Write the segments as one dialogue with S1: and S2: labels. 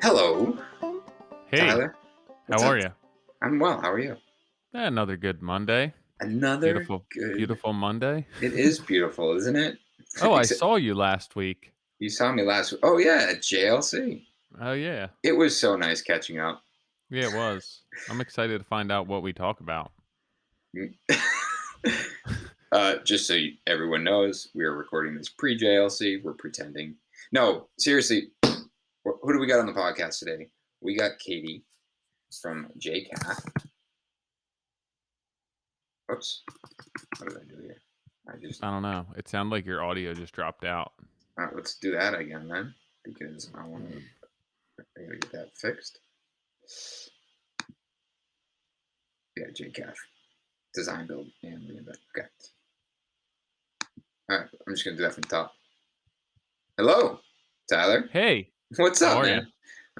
S1: Hello,
S2: Hey,
S1: Tyler.
S2: how
S1: What's
S2: are
S1: up?
S2: you?
S1: I'm well. How are you?
S2: Another good Monday.
S1: Another
S2: Beautiful,
S1: good.
S2: beautiful Monday.
S1: It is beautiful, isn't it?
S2: Oh, I
S1: Except
S2: saw you last week.
S1: you saw me last week. Oh yeah, at JLC.
S2: Oh yeah.
S1: It was so nice catching up.
S2: Yeah, it was. I'm excited to find out what we talk about.
S1: Just so everyone knows, we are recording this pre-JLC. We're pretending. No, seriously, who do we got on the podcast today? We got Katie from Jkath. Oops, what did I do here? I just
S2: I don't know. It sounded like your audio just dropped out.
S1: let's do that again then, because I gotta get that fixed. Yeah, Jkath Design Build and Reinvent. Okay. All right. I'm just gonna do that from the top. Hello, Tyler.
S2: Hey,
S1: What's
S2: how
S1: up,
S2: are you?
S1: man?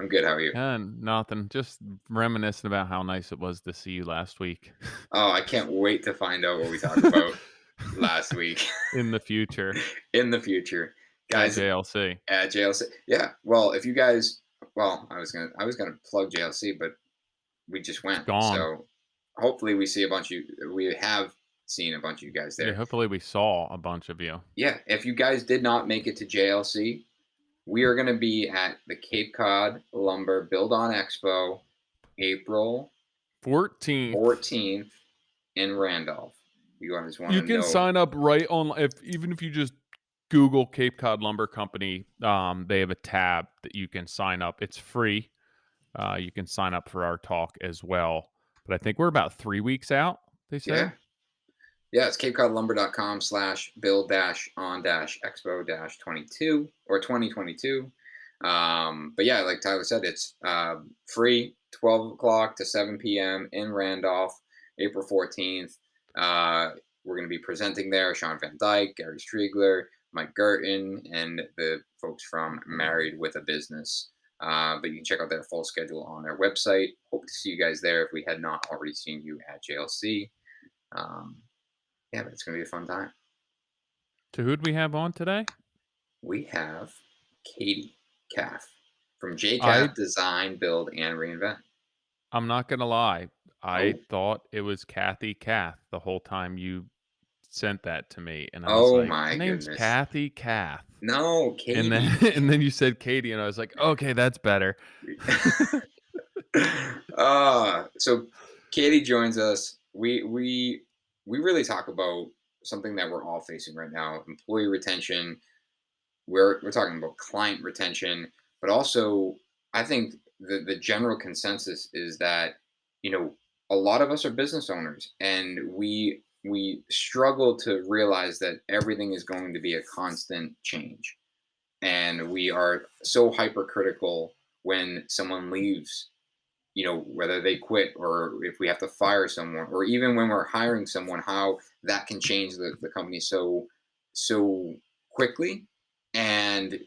S1: I'm good. How are you?
S2: Nothing. Just reminiscing about how nice it was to see you last week.
S1: Oh, I can't wait to find out what we talked about last week
S2: In the future
S1: in the future,
S2: at
S1: guys.
S2: JLC.
S1: At JLC. Yeah. Well, if you guys, well, I was gonna plug JLC, but we just
S2: It's
S1: went.
S2: gone.
S1: So hopefully we see a bunch of you. We have seen a bunch of you guys
S2: Yeah,
S1: there.
S2: hopefully we saw a bunch of you.
S1: Yeah. If you guys did not make it to JLC, we are going to be at the Cape Cod Lumber Build On Expo, April
S2: 14th.
S1: 14th in Randolph. You guys want
S2: You
S1: to
S2: can
S1: know?
S2: sign up right on even if you just Google Cape Cod Lumber Company, they have a tab that you can sign up. It's free. You can sign up for our talk as well. But I think we're about 3 weeks out, they
S1: Yeah.
S2: said.
S1: Yeah, it's capecodlumber.com/build on expo 22 or 2022. But yeah, like Tyler said, it's free 12 o'clock to 7 p.m. in Randolph, April 14th. We're going to be presenting there. Sean Van Dyke, Gary Striegler, Mike Gerton, and the folks from Married with a Business. But you can check out their full schedule on their website. Hope to see you guys there if we had not already seen you at JLC. Um, yeah, but it's going to be a fun time.
S2: So who'd we have on today?
S1: We have Katie Kath from
S2: I
S1: Jkath Design, Build, and Reinvent.
S2: I'm not gonna lie. I
S1: Oh,
S2: thought it was Kath the whole time you sent that to me, and I was
S1: oh
S2: like, her
S1: my
S2: name's
S1: goodness.
S2: Kath.
S1: No,
S2: And then
S1: Katie.
S2: and then you said Katie, and I was like, okay, that's better.
S1: So Katie joins us. We really talk about something that we're all facing right now: employee retention. We're talking about client retention, but also I think the general consensus is that a lot of us are business owners, and we struggle to realize that everything is going to be a constant change, and we are so hypercritical when someone leaves, whether they quit or if we have to fire someone, or even when we're hiring someone, how that can change the company so quickly. And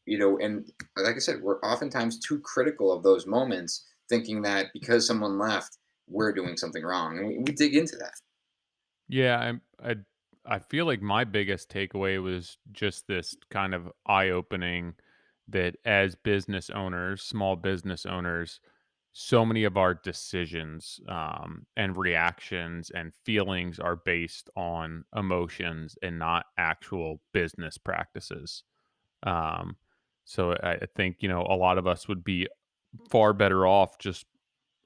S1: and like I said, we're oftentimes too critical of those moments, thinking that because someone left, we're doing something wrong, and we dig into that.
S2: Yeah, I feel like my biggest takeaway was just this kind of eye-opening that as business owners, small business owners, so many of our decisions and reactions and feelings are based on emotions and not actual business practices. Um, so I think a lot of us would be far better off just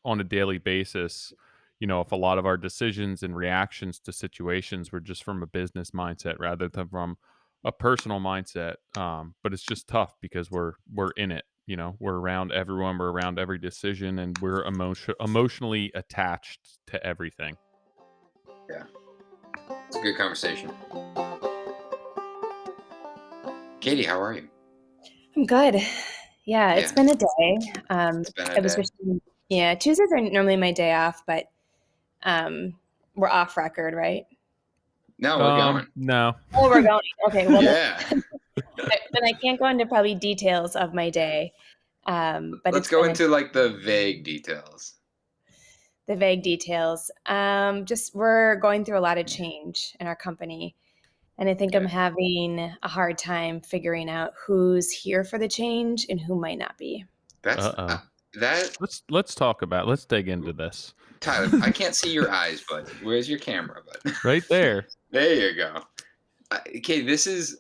S2: on a daily basis, if a lot of our decisions and reactions to situations were just from a business mindset rather than from a personal mindset. But it's just tough because we're in it. We're around everyone, we're around every decision, and we're emotionally attached to everything.
S1: Yeah, it's a good conversation. Katie, how are you?
S3: I'm good. Yeah, it's
S1: Yeah,
S3: been a day.
S1: it's been a
S3: I was
S1: day.
S3: wishing, yeah, Tuesdays are normally my day off, but we're off record, right?
S1: No, we're going.
S2: No.
S3: Oh, we're going. Okay, well
S1: Yeah.
S3: then I can't go into probably details of my day. But
S1: Let's
S3: it's
S1: go
S3: been
S1: into like the vague details.
S3: the vague details. Just we're going through a lot of change in our company, and I think I'm
S1: Yeah.
S3: having a hard time figuring out who's here for the change and who might not be.
S1: That's
S2: Uh-oh.
S1: that
S2: Let's talk about let's dig into this.
S1: Tyler, I can't see your eyes, bud. Where's your camera, bud?
S2: Right there.
S1: There you go. Okay, this is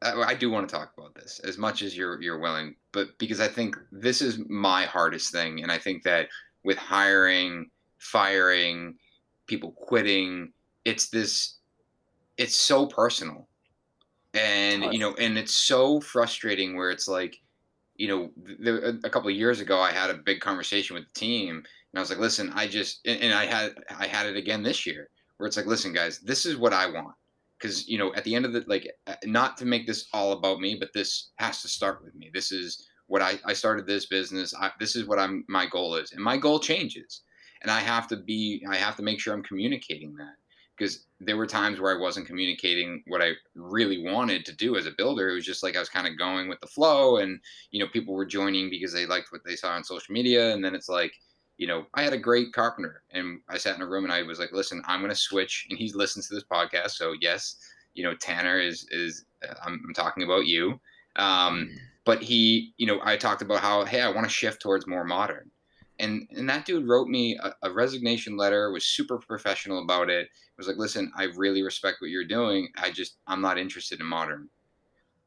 S1: I do want to talk about this as much as you're willing, but because I think this is my hardest thing, and I think that with hiring, firing, people quitting, it's this it's so personal. And
S3: Totally.
S1: and it's so frustrating where it's like, a couple of years ago I had a big conversation with the team, and I was like, listen, and I had it again this year, where it's like, listen guys, this is what I want. Because at the end of the, like, not to make this all about me, but this has to start with me. This is what I started this business. This is what my goal is, and my goal changes, and I have to make sure I'm communicating that, because there were times where I wasn't communicating what I really wanted to do as a builder. It was just like I was kind of going with the flow, and people were joining because they liked what they saw on social media, and then it's like, I had a great carpenter, and I sat in a room and I was like, listen, I'm going to switch, and he listens to this podcast, so yes, Tanner is I'm talking about you. But I talked about how, hey, I want to shift towards more modern. And that dude wrote me a resignation letter, was super professional about it. Was like, listen, I really respect what you're doing. I'm not interested in modern.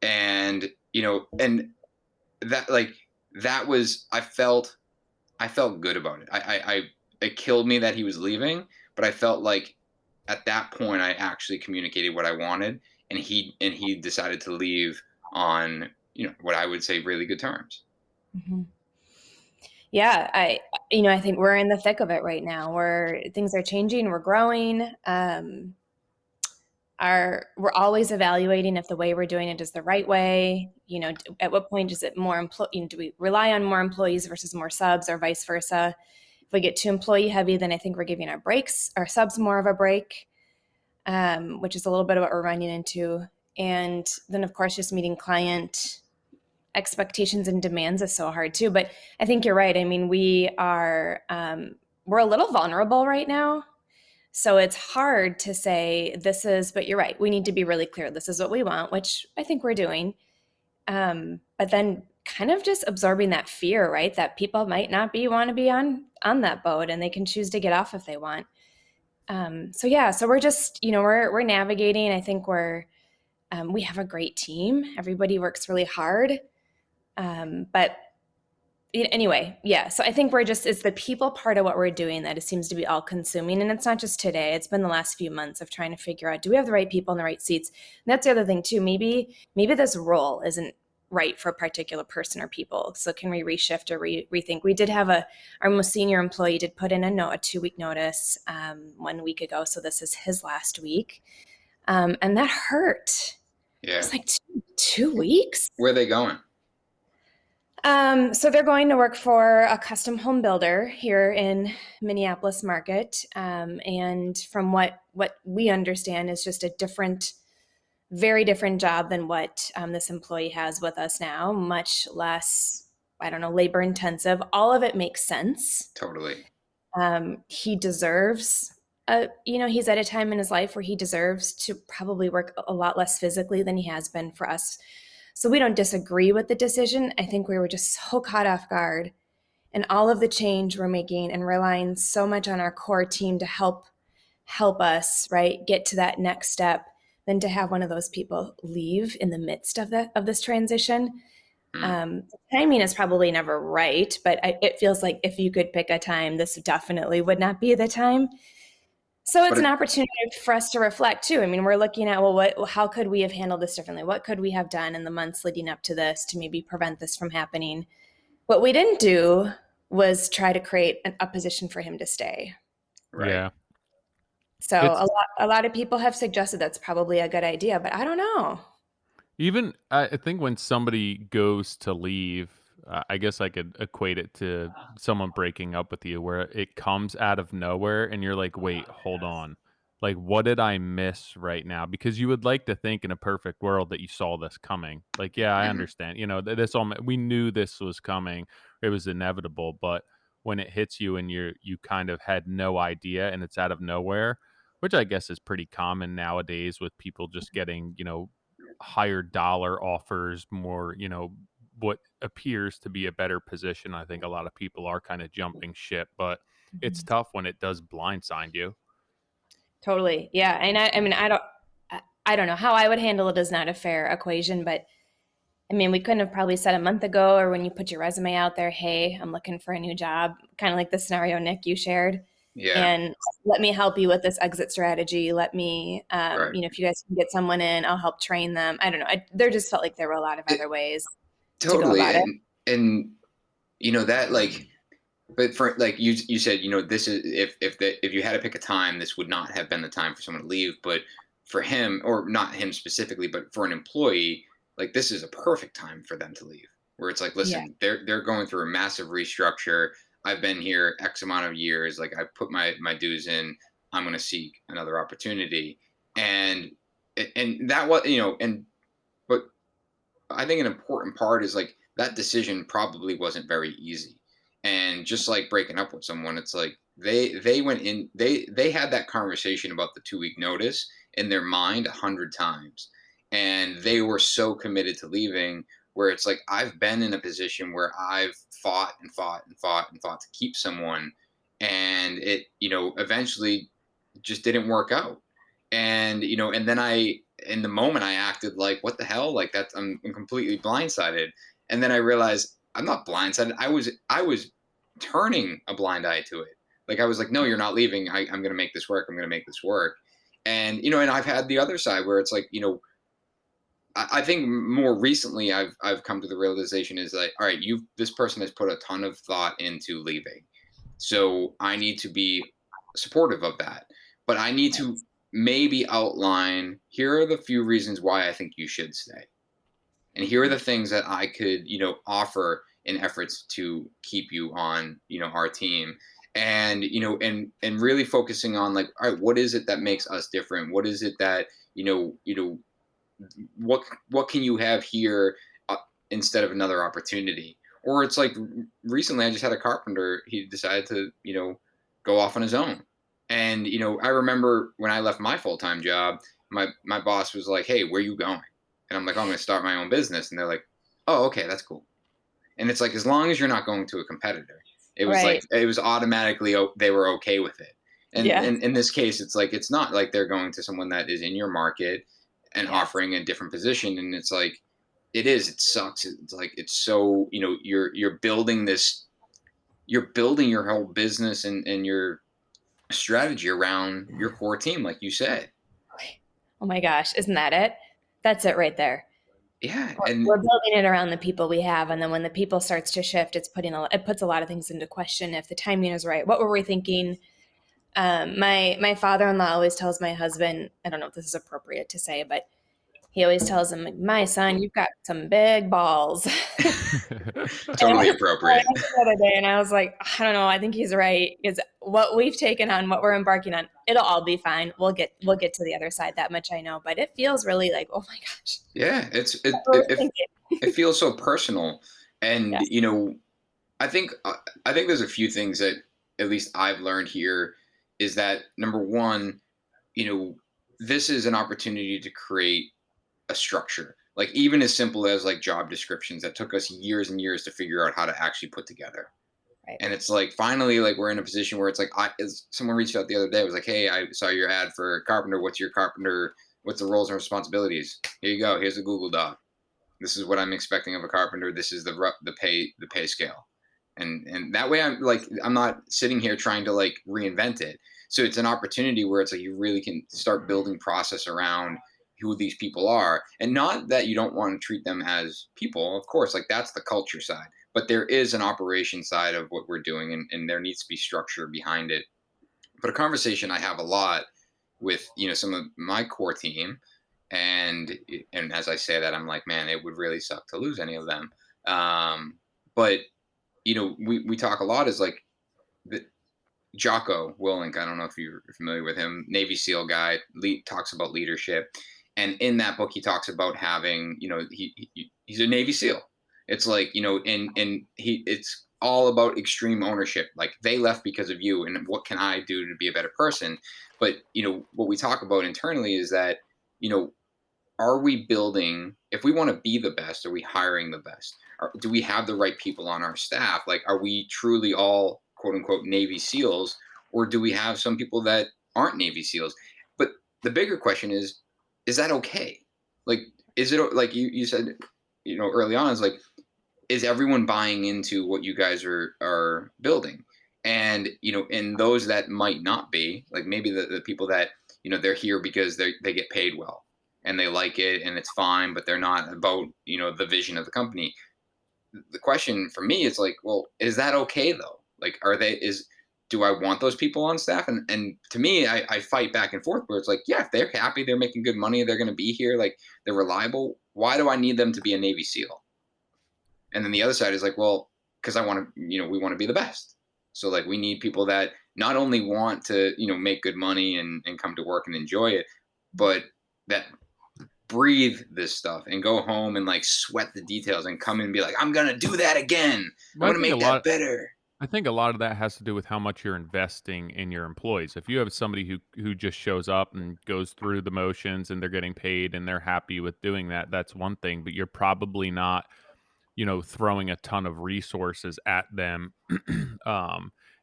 S1: And and that, like, that was I felt good about it. It killed me that he was leaving, but I felt like at that point I actually communicated what I wanted, and he decided to leave on what I would say really good terms.
S3: Mhm. Yeah, I think we're in the thick of it right now, where things are changing, we're growing. We're always evaluating if the way we're doing it is the right way. At what point is it do we rely on more employees versus more subs, or vice versa? If we get too employee heavy, then I think we're giving our subs more of a break, which is a little bit of what we're running into. And then, of course, just meeting client expectations and demands is so hard too. But I think you're right. I mean, we're a little vulnerable right now. So it's hard to say but you're right. We need to be really clear. This is what we want, which I think we're doing. But then kind of just absorbing that fear, right? That people might not want to be on that boat, and they can choose to get off if they want. So yeah, so we're just, we're navigating. I think we have a great team. Everybody works really hard. But anyway, yeah. So I think it's the people part of what we're doing that it seems to be all consuming. And it's not just today, it's been the last few months of trying to figure out, do we have the right people in the right seats? And that's the other thing too. Maybe this role isn't right for a particular person or people. So can we reshift or rethink? We did have our most senior employee did put in a 2-week notice 1 week ago. So this is his last week. And that hurt.
S1: Yeah.
S3: It's like 2 weeks.
S1: Where are they going?
S3: So they're going to work for a custom home builder here in Minneapolis market. And from what we understand is just a very different job than what this employee has with us now, much less, I don't know, labor intensive. All of it makes sense.
S1: Totally.
S3: He deserves, he's at a time in his life where he deserves to probably work a lot less physically than he has been for us. So we don't disagree with the decision. I think we were just so caught off guard, and all of the change we're making and relying so much on our core team to help us, right, get to that next step, than to have one of those people leave in the midst of this transition. Timing is probably never right, but it feels like if you could pick a time, this definitely would not be the time. So it's an opportunity for us to reflect too. I mean, we're looking at, how could we have handled this differently? What could we have done in the months leading up to this to maybe prevent this from happening? What we didn't do was try to create a position for him to stay.
S1: Right.
S2: Yeah.
S3: So a lot of people have suggested that's probably a good idea, but I don't know.
S2: Even I think when somebody goes to leave, I guess I could equate it to someone breaking up with you, where it comes out of nowhere and you're like, wait, hold on. Like, what did I miss right now? Because you would like to think in a perfect world that you saw this coming. Like, yeah, I
S1: Mhm.
S2: understand. This all we knew this was coming. It was inevitable. But when it hits you and you kind of had no idea and it's out of nowhere, which I guess is pretty common nowadays with people just getting, higher dollar offers, more, what appears to be a better position. I think a lot of people are kind of jumping ship, but it's
S3: Mhm.
S2: tough when it does blindside you.
S3: Totally. Yeah. And I mean, I don't know how I would handle it is not a fair equation, but I mean, we couldn't have probably said a month ago or when you put your resume out there, hey, I'm looking for a new job, kind of like the scenario, Nick, you shared.
S1: Yeah.
S3: And let me help you with this exit strategy. Let me,
S1: Right.
S3: if you guys can get someone in, I'll help train them. I don't know. There just felt like there were a lot of
S1: It,
S3: other ways to go
S1: totally.
S3: about it.
S1: And that, like, but for, like, you said, this is, if you had to pick a time, this would not have been the time for someone to leave. But for him, or not him specifically, but for an employee, like, this is a perfect time for them to leave. Where it's like,
S3: Yeah.
S1: listen, they're going through a massive restructure. I've been here X amount of years. Like, I put my dues in. I'm going to seek another opportunity. And that was, and but I think an important part is, like, that decision probably wasn't very easy. And just like breaking up with someone, it's like they went in, they had that conversation about the 2 week notice in their mind 100 times. And they were so committed to leaving, where it's like, I've been in a position where I've fought and fought and fought and fought to keep someone, and it, eventually just didn't work out. And and then in the moment I acted like, what the hell, like, that's, I'm completely blindsided. And then I realized I'm not blindsided. I was turning a blind eye to it. Like, I was like, no, you're not leaving. I'm going to make this work. I'm going to make this work. And and I've had the other side where it's like, I think more recently I've come to the realization is like, all right, this person has put a ton of thought into leaving, so I need to be supportive of that. But I need to maybe outline, here are the few reasons why I think you should stay, and here are the things that I could, offer in efforts to keep you on, our team. And and really focusing on, like, all right, what is it that makes us different? What is it that, what can you have here, instead of another opportunity? Or it's like, recently I just had a carpenter, he decided to, go off on his own. And I remember when I left my full-time job, my boss was like, hey, where are you going? And I'm like, oh, I'm going to start my own business. And they're like, oh, okay, that's cool. And it's like, as long as you're not going to a competitor, it was like,
S3: Right.
S1: it was automatically, they were okay with it. And
S3: Yeah.
S1: in this case, it's like, it's not like they're going to someone that is in your market and
S3: Yes.
S1: offering a different position. And it's like, it sucks. It's like, it's so, you're building this, you're building your whole business and your strategy around your core team, like you said.
S3: Oh my gosh. Isn't that it? That's it right there.
S1: Yeah.
S3: We're building it around the people we have, and then when the people starts to shift, it puts a lot of things into question. If the timing is right, what were we thinking? My father-in-law always tells my husband, I don't know if this is appropriate to say, but he always tells him, like, my son, you've got some big balls. And I
S1: Totally
S3: saw
S1: appropriate.
S3: him the other day, and I was like, I don't know. I think he's right. Because what we've taken on, what we're embarking on, it'll all be fine. We'll get to the other side. That much I know. But it feels really like, oh my gosh,
S1: Yeah.
S3: what were we thinking?
S1: It feels so personal. And
S3: Yes.
S1: I think there's a few things that at least I've learned here, is that, number one, you know this is an opportunity to create a structure, like, even as simple as, like, job descriptions that took us years and years to figure out how to actually put together.
S3: Right.
S1: And it's like, finally, like, we're in a position where it's like, someone reached out the other day, it was like, hey, I saw your ad for carpenter, what's the roles and responsibilities? Here you go, here's a Google Doc. This is what I'm expecting of a carpenter. This is the pay scale. And that way, I'm not sitting here trying to, like, reinvent it. So it's an opportunity where it's like, you really can start building process around who these people are. And not that you don't want to treat them as people, of course, like, that's the culture side. But there is an operation side of what we're doing, and there needs to be structure behind it. But a conversation I have a lot with, some of my core team, and as I say that, I'm like, man, it would really suck to lose any of them. But we talk a lot, is like, the Jocko Willink. I don't know if you're familiar with him, Navy SEAL guy, talks about leadership. And in that book, he talks about having, he's a Navy SEAL. It's like, it's all about extreme ownership. Like, they left because of you, and what can I do to be a better person? But what we talk about internally is that, you know are we building, if we want to be the best, are we hiring the best? Do we have the right people on our staff? Like, are we truly all quote unquote Navy SEALs, or do we have some people that aren't Navy SEALs? But the bigger question is that okay? Like, is it like you said, early on, is like, is everyone buying into what you guys are building? And and those that might not be, like maybe the people that they're here because they get paid well and they like it and it's fine, but they're not about the vision of the company. The question for me is like, well, is that okay though? Like, are they is do I want those people on staff? And to me, I fight back and forth where it's like, yeah, if they're happy, they're making good money, they're going to be here, like they're reliable. Why do I need them to be a Navy SEAL? And then the other side is like, well, because I want to, we want to be the best. So like we need people that not only want to, make good money and come to work and enjoy it, but that breathe this stuff and go home and like sweat the details and come in and be like, I'm gonna do that again. I'm
S2: But
S1: gonna make that better.
S2: I think a lot of that has to do with how much you're investing in your employees. If you have somebody who just shows up and goes through the motions and they're getting paid and they're happy with doing that, that's one thing, but you're probably not, throwing a ton of resources at them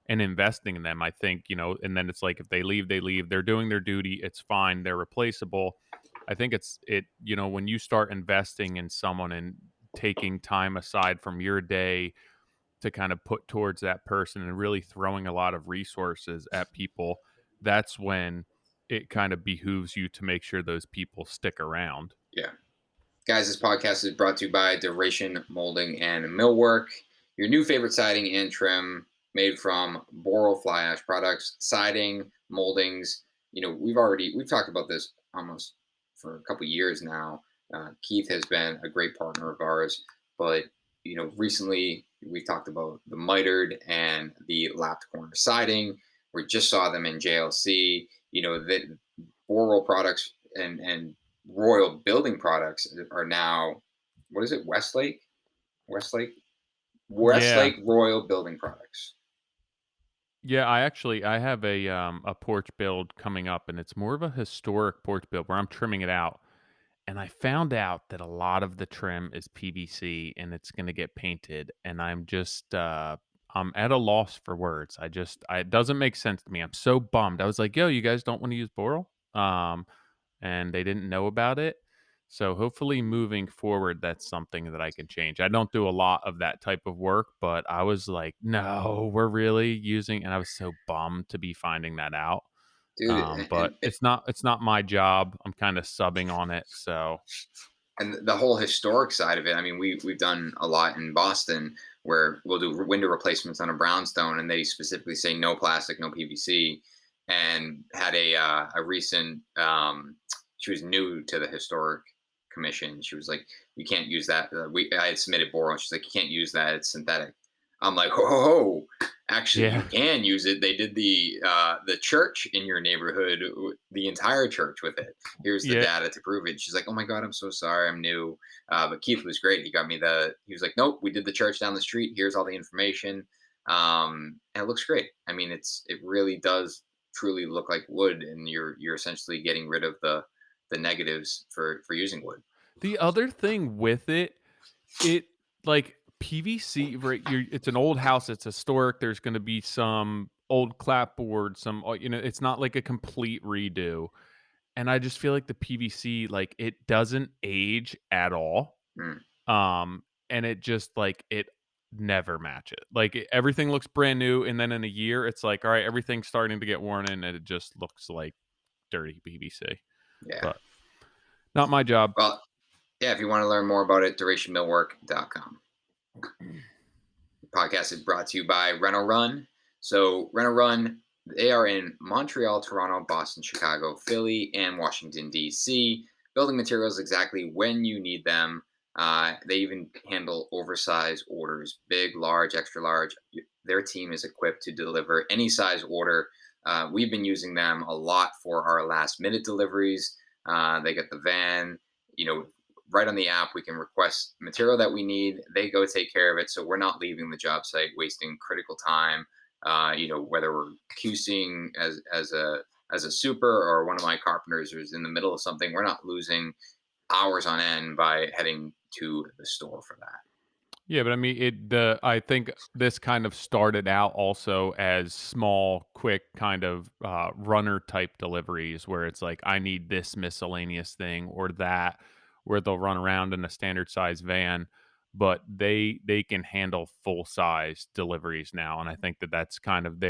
S2: and investing in them. I think, and then it's like if they leave, they leave. They're doing their duty. It's fine. They're replaceable. I think when you start investing in someone and taking time aside from your day to kind of put towards that person and really throwing a lot of resources at people, that's when it kind of behooves you to make sure those people stick around.
S1: Yeah. Guys, this podcast is brought to you by Duration Molding and Millwork, your new favorite siding and trim made from boral fly ash products, siding, moldings. We've talked about this almost for a couple years now. Keith has been a great partner of ours, but recently we've talked about the mitered and the lapped corner siding. We just saw them in JLC. That boral products and Royal Building Products are now, what is it? Westlake,
S2: Yeah.
S1: Westlake Royal Building Products.
S2: Yeah, I have a porch build coming up and it's more of a historic porch build where I'm trimming it out. And I found out that a lot of the trim is PVC and it's going to get painted and I'm at a loss for words. It doesn't make sense to me. I'm so bummed. I was like, "Yo, you guys don't want to use boral?" And they didn't know about it. So hopefully moving forward, that's something that I can change. I don't do a lot of that type of work, but I was like, no, we're really using, and I was so bummed to be finding that out.
S1: Dude,
S2: But it's not my job. I'm kind of subbing on it. So
S1: and the whole historic side of it. I mean, we've done a lot in Boston where we'll do window replacements on a brownstone, and they specifically say no plastic, no PVC. And had a recent. She was new to the historic commission. She was like, "You can't use that." I had submitted boron. She's like, "You can't use that. It's synthetic." I'm like, "Ho ho ho! Actually, you
S2: yeah,
S1: can use it. They did the church in your neighborhood, the entire church with it. Here's the
S2: yeah.
S1: data to prove it." She's like, "Oh my god, I'm so sorry. I'm new." But Keith was great. He got me he was like, "Nope, we did the church down the street. Here's all the information." And it looks great. I mean, it really does truly look like wood, and you're essentially getting rid of the negatives for using wood.
S2: The other thing with it like PVC, right? It's an old house. It's historic. There's going to be some old clapboard, it's not like a complete redo. And I just feel like the PVC, like it doesn't age at all.
S1: Mm,
S2: And it just like it never match it. Like everything looks brand new, and then in a year, it's like, all right, everything's starting to get worn in, and it just looks like dirty PVC.
S1: yeah.
S2: But not my job.
S1: Well, yeah. If you want to learn more about it, durationmillwork.com. Podcast is brought to you by Reno Run. So Reno Run, they are in Montreal, Toronto, Boston, Chicago, Philly, and Washington, D.C. Building materials exactly when you need them. They even handle oversized orders, big, large, extra large. Their team is equipped to deliver any size order. We've been using them a lot for our last minute deliveries. They get the van, right on the app. We can request material that we need. They go take care of it. So we're not leaving the job site wasting critical time. Whether we're QCing as a super or one of my carpenters is in the middle of something, we're not losing hours on end by heading to the store for that.
S2: Yeah, but I mean, I think this kind of started out also as small, quick kind of runner type deliveries where it's like, I need this miscellaneous thing or that, where they'll run around in a standard size van, but they can handle full size deliveries now, and I think that that's kind of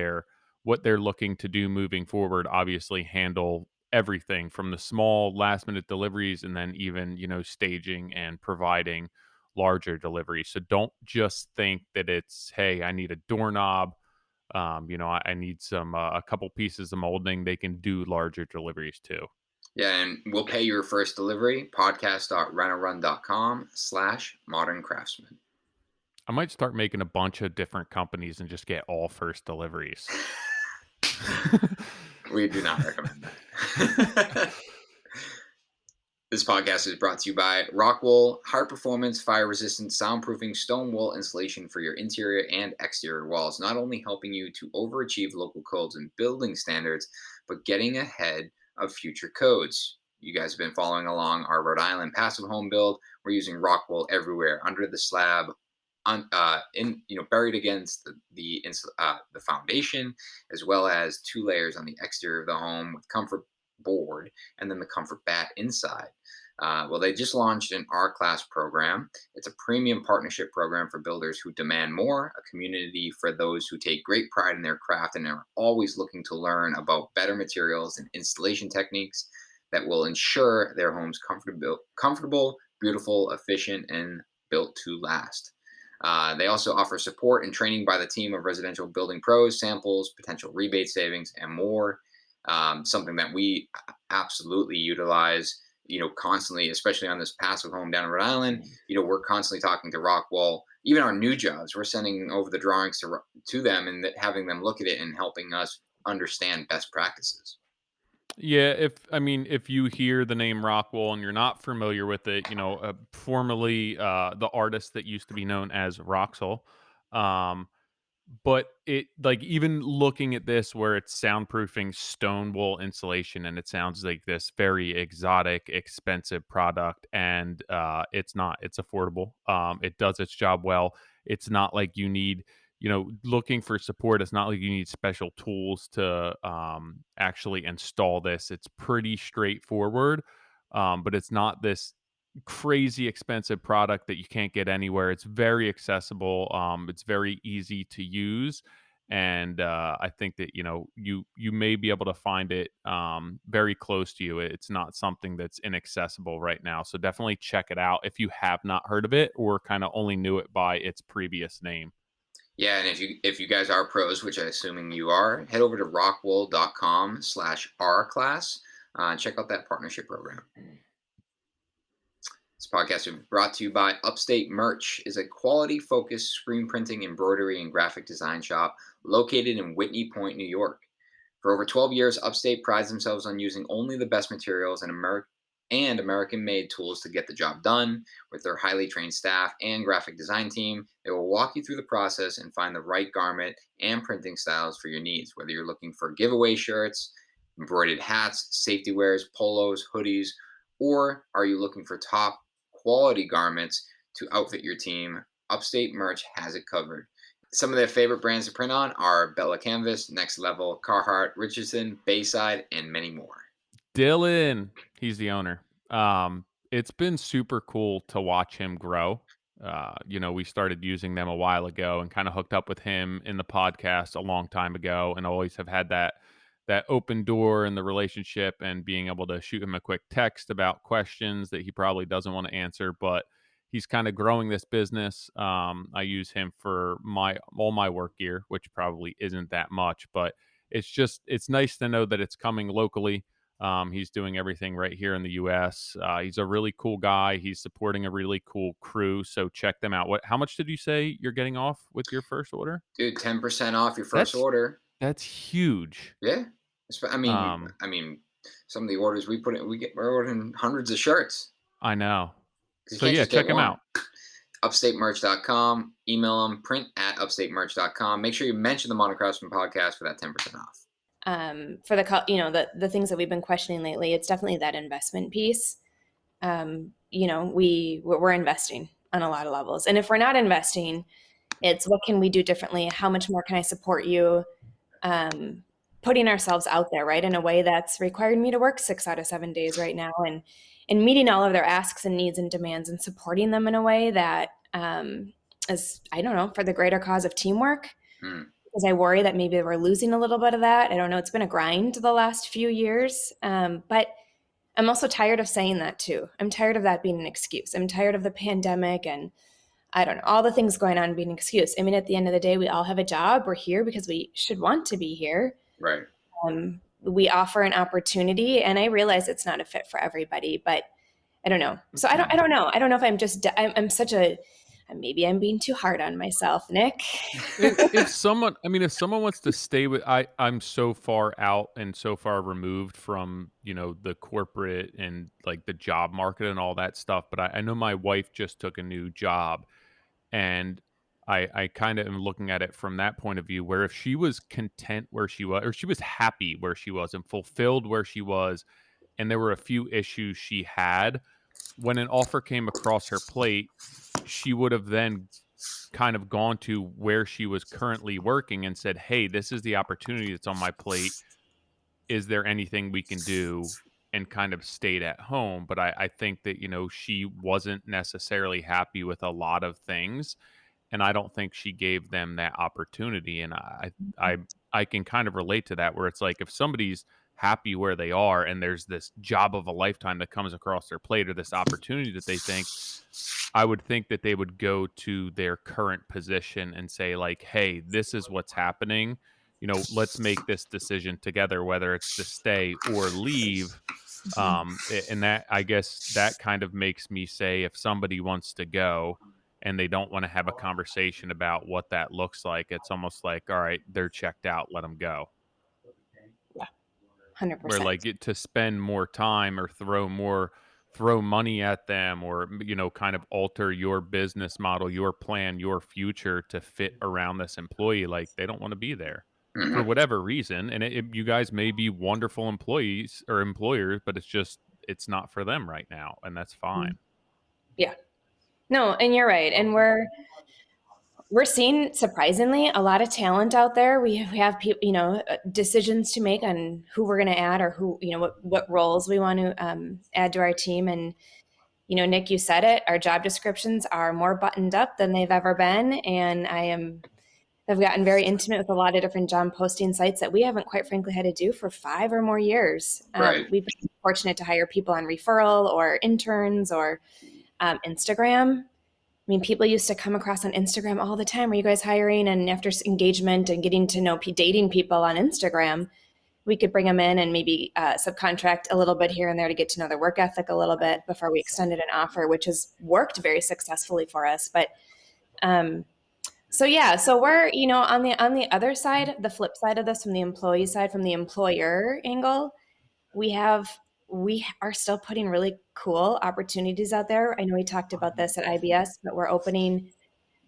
S2: what they're looking to do moving forward. Obviously, handle everything from the small last minute deliveries, and then even staging and providing larger deliveries. So don't just think that it's, hey, I need a doorknob. I need a couple pieces of molding. They can do larger deliveries too.
S1: Yeah, and we'll pay your first delivery. Podcast.rentorun.com/modern craftsman.
S2: I might start making a bunch of different companies and just get all first deliveries.
S1: We do not recommend that. This podcast is brought to you by Rockwool, high performance, fire resistant, soundproofing stone wool insulation for your interior and exterior walls, not only helping you to overachieve local codes and building standards, but getting ahead of future codes. You guys have been following along our Rhode Island passive home build. We're using Rockwool everywhere, under the slab, buried against the foundation, as well as 2 layers on the exterior of the home with comfort board and then the comfort bat inside. Well, they just launched an R Class program. It's a premium partnership program for builders who demand more, a community for those who take great pride in their craft and are always looking to learn about better materials and installation techniques that will ensure their homes comfortable, beautiful, efficient, and built to last. They also offer support and training by the team of residential building pros, samples, potential rebate savings, and more. Something that we absolutely utilize, constantly, especially on this passive home down in Rhode Island. We're constantly talking to Rockwall. Even our new jobs, we're sending over the drawings to them and having them look at it and helping us understand best practices.
S2: Yeah, if you hear the name Rockwell and you're not familiar with it, formerly the artist that used to be known as Roxel, um, but it, like, even looking at this where it's soundproofing stone wool insulation and it sounds like this very exotic, expensive product, and it's not. It's affordable. It does its job well. It's not like you need, looking for support. It's not like you need special tools to actually install this. It's pretty straightforward, but it's not this crazy expensive product that you can't get anywhere. It's very accessible. It's very easy to use, and I think that you may be able to find it very close to you. It's not something that's inaccessible right now, so definitely check it out if you have not heard of it or kind of only knew it by its previous name.
S1: Yeah, and if you guys are pros, which I'm assuming you are, head over to rockwool.com/R class. Check out that partnership program. This podcast is brought to you by Upstate Merch, is a quality-focused screen printing, embroidery, and graphic design shop located in Whitney Point, New York. For over 12 years, Upstate prides themselves on using only the best materials and American-made tools to get the job done. With their highly trained staff and graphic design team, they will walk you through the process and find the right garment and printing styles for your needs. Whether you're looking for giveaway shirts, embroidered hats, safety wears, polos, hoodies, or are you looking for top quality garments to outfit your team, Upstate Merch has it covered. Some of their favorite brands to print on are Bella Canvas, Next Level, Carhartt, Richardson, Bayside, and many more.
S2: Dylan, he's the owner. It's been super cool to watch him grow. We started using them a while ago and kind of hooked up with him in the podcast a long time ago, and always have had that open door in the relationship, and being able to shoot him a quick text about questions that he probably doesn't want to answer, but he's kind of growing this business. I use him for all my work gear, which probably isn't that much, but it's nice to know that it's coming locally. He's doing everything right here in the U.S. He's a really cool guy. He's supporting a really cool crew. So check them out. How much did you say you're getting off with your first order?
S1: Dude, 10% off your first
S2: That's
S1: order.
S2: that's huge.
S1: Yeah. I mean,
S2: Um,
S1: some of the orders we put in, we're ordering hundreds of shirts.
S2: I know.
S1: Because you
S2: So
S1: can't
S2: yeah,
S1: just get
S2: check him
S1: one.
S2: out.
S1: Upstatemerch.com. Email them, print@upstatemerch.com. Make sure you mention the Modern Craftsman podcast for that 10% off.
S3: For the things that we've been questioning lately, it's definitely that investment piece. we're investing on a lot of levels. And if we're not investing, it's what can we do differently? How much more can I support you? Putting ourselves out there, right, in a way that's required me to work 6 out of 7 days right now, and meeting all of their asks and needs and demands and supporting them in a way that is, I don't know, for the greater cause of teamwork. Because I worry that maybe we're losing a little bit of that. I don't know. It's been a grind the last few years. But I'm also tired of saying that too. I'm tired of that being an excuse. I'm tired of the pandemic and I don't know, all the things going on being an excuse. I mean, at the end of the day, we all have a job. We're here because we should want to be here.
S1: Right.
S3: We offer an opportunity, and I realize it's not a fit for everybody, but I don't know. So I don't know. I don't know if I'm such a, maybe I'm being too hard on myself, Nick.
S2: If someone wants to stay with, I'm so far out and so far removed from, the corporate and like the job market and all that stuff. But I know my wife just took a new job, and I kind of am looking at it from that point of view, where if she was content where she was, or she was happy where she was and fulfilled where she was, and there were a few issues she had, when an offer came across her plate, she would have then kind of gone to where she was currently working and said, "Hey, this is the opportunity that's on my plate. Is there anything we can do?" And kind of stayed at home. But I think that, she wasn't necessarily happy with a lot of things. And I don't think she gave them that opportunity. And I can kind of relate to that, where it's like if somebody's happy where they are and there's this job of a lifetime that comes across their plate, or this opportunity that they think, I would think that they would go to their current position and say, like, "Hey, this is what's happening. Let's make this decision together, whether it's to stay or leave." And that, I guess, that kind of makes me say, if somebody wants to go and they don't want to have a conversation about what that looks like, it's almost like, all right, they're checked out, let them go.
S3: Yeah,
S2: Where
S3: 100%.
S2: like to spend more time or throw money at them, or kind of alter your business model, your plan, your future to fit around this employee, like they don't want to be there for
S1: Mhm.
S2: whatever reason. And you guys may be wonderful employees or employers, but it's not for them right now, and that's fine.
S3: Yeah. No, and you're right. And we're seeing, surprisingly, a lot of talent out there. We have people, decisions to make on who we're going to add, or who, what roles we want to add to our team. And Nick, you said it. Our job descriptions are more buttoned up than they've ever been, and I've gotten very intimate with a lot of different job posting sites that we haven't, quite frankly, had to do for 5 or more years.
S1: Right.
S3: We've been fortunate to hire people on referral or interns or Instagram. I mean, people used to come across on Instagram all the time. Are you guys hiring? And after engagement and getting to know, dating people on Instagram, we could bring them in and maybe subcontract a little bit here and there to get to know their work ethic a little bit before we extended an offer, which has worked very successfully for us. But so yeah, so we're, on the other side, the flip side of this, from the employee side, from the employer angle, we are still putting really cool opportunities out there. I know we talked about this at IBS, but we're opening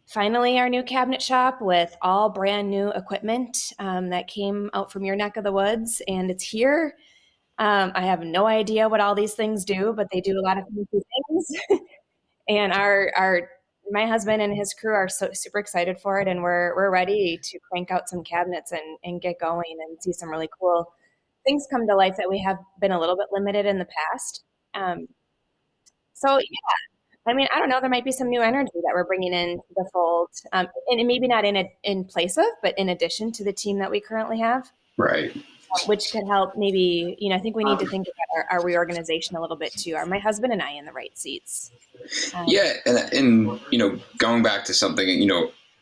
S3: finally our new cabinet shop with all brand new equipment that came out from your neck of the woods, and it's here. I have no idea what all these things do, but they do a lot of fancy things. And our my husband and his crew are so super excited for it, and we're ready to crank out some cabinets and get going and see some really cool things come to life that we have been a little bit limited in the past. Um, so yeah, I mean, I don't know. There might be some new energy that we're bringing into the fold, and maybe not in place of, but in addition to the team that we currently have,
S1: Right.
S3: which could help. Maybe, I think we need to think about our reorganization a little bit too. Are my husband and I in the right seats?
S1: Yeah, and going back to something,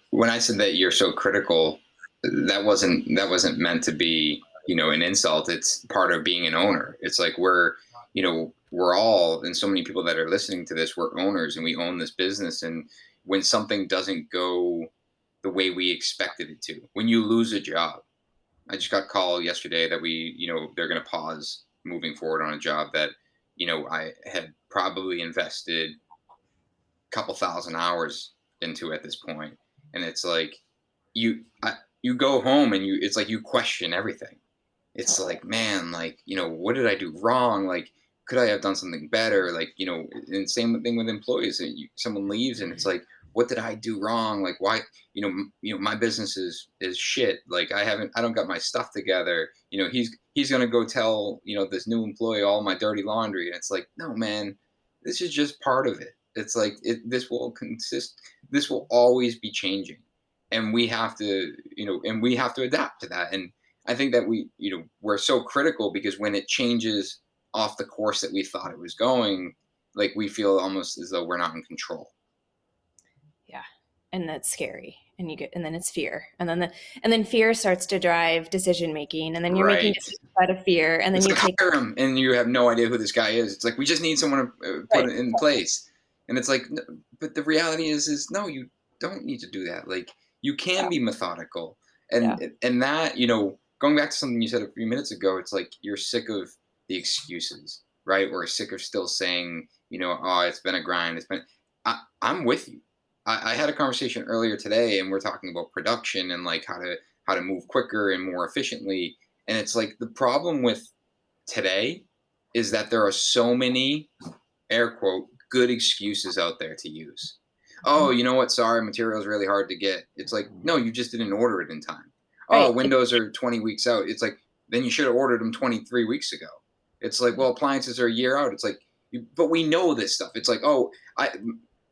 S1: when I said that you're so critical, that wasn't meant to be, an insult. It's part of being an owner. It's like we're all, and so many people that are listening to this, we're owners and we own this business. And when something doesn't go the way we expected it to, when you lose a job, I just got a call yesterday that they're going to pause moving forward on a job that, I had probably invested couple thousand hours into at this point, and it's like you go home and it's like you question everything. It's like, man, like, what did I do wrong? Like, could I have done something better? Like, and same thing with employees. Someone leaves, and it's like, what did I do wrong? Like, why? My business is shit. Like, I don't got my stuff together. He's gonna go tell this new employee all my dirty laundry, and it's like, no, man, this is just part of it. It's like this will consist. This will always be changing, and we have to, and we have to adapt to that. And I think that we're so critical because when it changes off the course that we thought it was going, like we feel almost as though we're not in control.
S3: Yeah. And that's scary. And then it's fear. And then fear starts to drive decision making. And then you're making
S1: Right.
S3: decisions out of fear. And then
S1: It's
S3: you
S1: like,
S3: take
S1: hire him, and you have no idea who this guy is. It's like, we just need someone to put
S3: right.
S1: it in place. And it's like, but the reality is no, you don't need to do that. Like, you can be methodical.
S3: Yeah.
S1: And that, going back to something you said a few minutes ago, it's like you're sick of the excuses, right? We're sick of still saying, oh, it's been a grind. I'm with you. I had a conversation earlier today, and we're talking about production and like how to move quicker and more efficiently. And it's like the problem with today is that there are so many, air quote, good excuses out there to use. Oh, you know what? Sorry, material is really hard to get. It's like, no, you just didn't order it in time. Oh,
S3: Right.
S1: windows are 20 weeks out. It's like, then you should have ordered them 23 weeks ago. It's like, well, appliances are a year out. It's like, but we know this stuff. It's like, oh,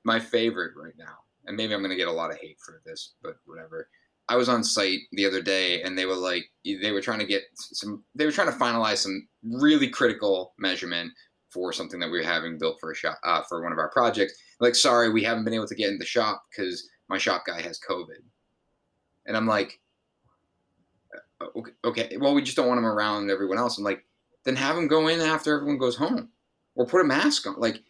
S1: my favorite right now, and maybe I'm going to get a lot of hate for this, but whatever. I was on site the other day, and they were trying to finalize some really critical measurement for something that we were having built for a shop, for one of our projects. Like, sorry, we haven't been able to get in the shop because my shop guy has COVID. And I'm like, okay, well, we just don't want him around everyone else. I'm like, then have him go in after everyone goes home, or put a mask on. Like,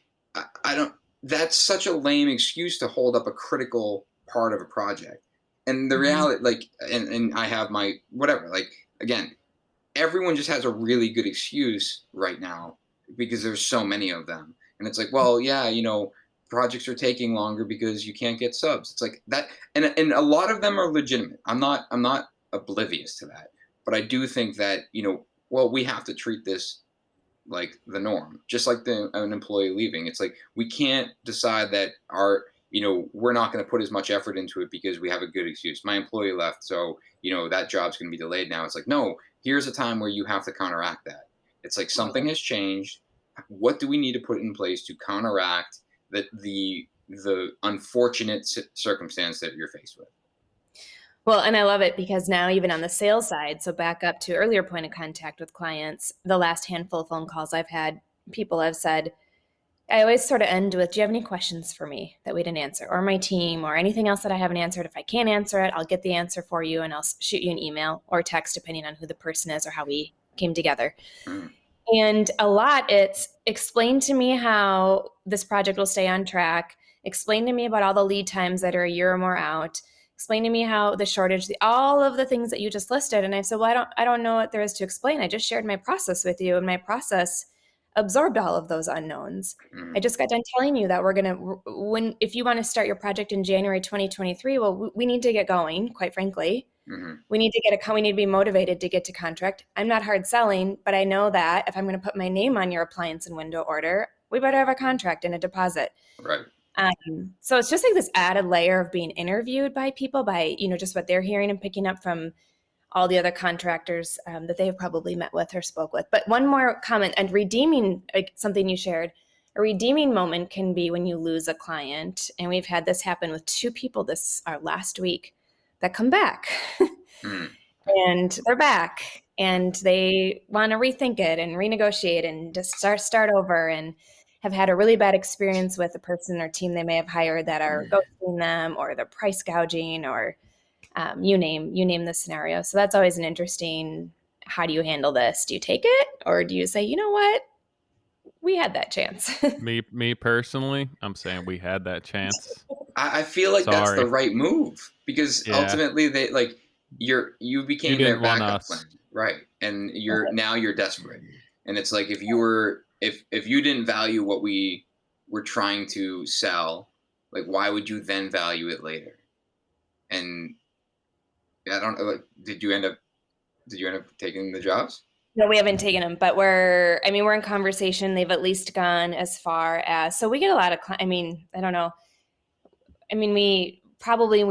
S1: I don't. That's such a lame excuse to hold up a critical part of a project. And the reality, like, and I have my whatever. Like, again, everyone just has a really good excuse right now because there's so many of them. And it's like, well, yeah, projects are taking longer because you can't get subs. It's like that, and a lot of them are legitimate. I'm not oblivious to that, but I do think that well, we have to treat this like the norm, just like an employee leaving. It's like we can't decide that we're not going to put as much effort into it because we have a good excuse. My employee left, so that job's going to be delayed now. It's like, no, here's a time where you have to counteract that. It's like something has changed. What do we need to put in place to counteract the unfortunate circumstance that you're faced with?
S3: Well, and I love it because now even on the sales side, so back up to earlier point of contact with clients, the last handful of phone calls I've had, people have said, I always sort of end with, do you have any questions for me that we didn't answer, or my team, or anything else that I haven't answered? If I can't answer it, I'll get the answer for you, and I'll shoot you an email or text, depending on who the person is or how we came together.
S1: Mm.
S3: And a lot, it's explain to me how this project will stay on track. Explain to me about all the lead times that are a year or more out. Explain to me how the shortage, all of the things that you just listed. And I said, well, I don't know what there is to explain. I just shared my process with you, and my process absorbed all of those unknowns. I just got done telling you that if you want to start your project in January 2023, well, we need to get going, quite frankly. We need to be motivated to get to contract. I'm not hard selling, but I know that if I'm going to put my name on your appliance and window order, we better have a contract and a deposit.
S1: Right.
S3: So it's just like this added layer of being interviewed by people, by, just what they're hearing and picking up from all the other contractors that they've probably met with or spoke with. But one more comment, and redeeming, something you shared, a redeeming moment can be when you lose a client. And we've had this happen with 2 people last week that come back. And they're back, and they want to rethink it and renegotiate and just start over, and have had a really bad experience with a person or team they may have hired that are ghosting them, or they're price gouging, or you name the scenario. So that's always an interesting, how do you handle this? Do you take it, or do you say, you know what? We had that chance.
S2: Me personally, I'm saying we had that chance.
S1: I feel like that's the
S2: Sorry.
S1: right move because
S2: Yeah.
S1: ultimately they like you
S2: You
S1: became their
S2: didn't want
S1: backup
S2: us.
S1: plan, right? And you're desperate, and it's like if you didn't value what we were trying to sell, like why would you then value it later? And I don't know. Like, did you end up taking the jobs?
S3: No, we haven't taken them, but we're in conversation. They've at least gone as far as, so we get a lot of, I mean, I don't know. I mean, we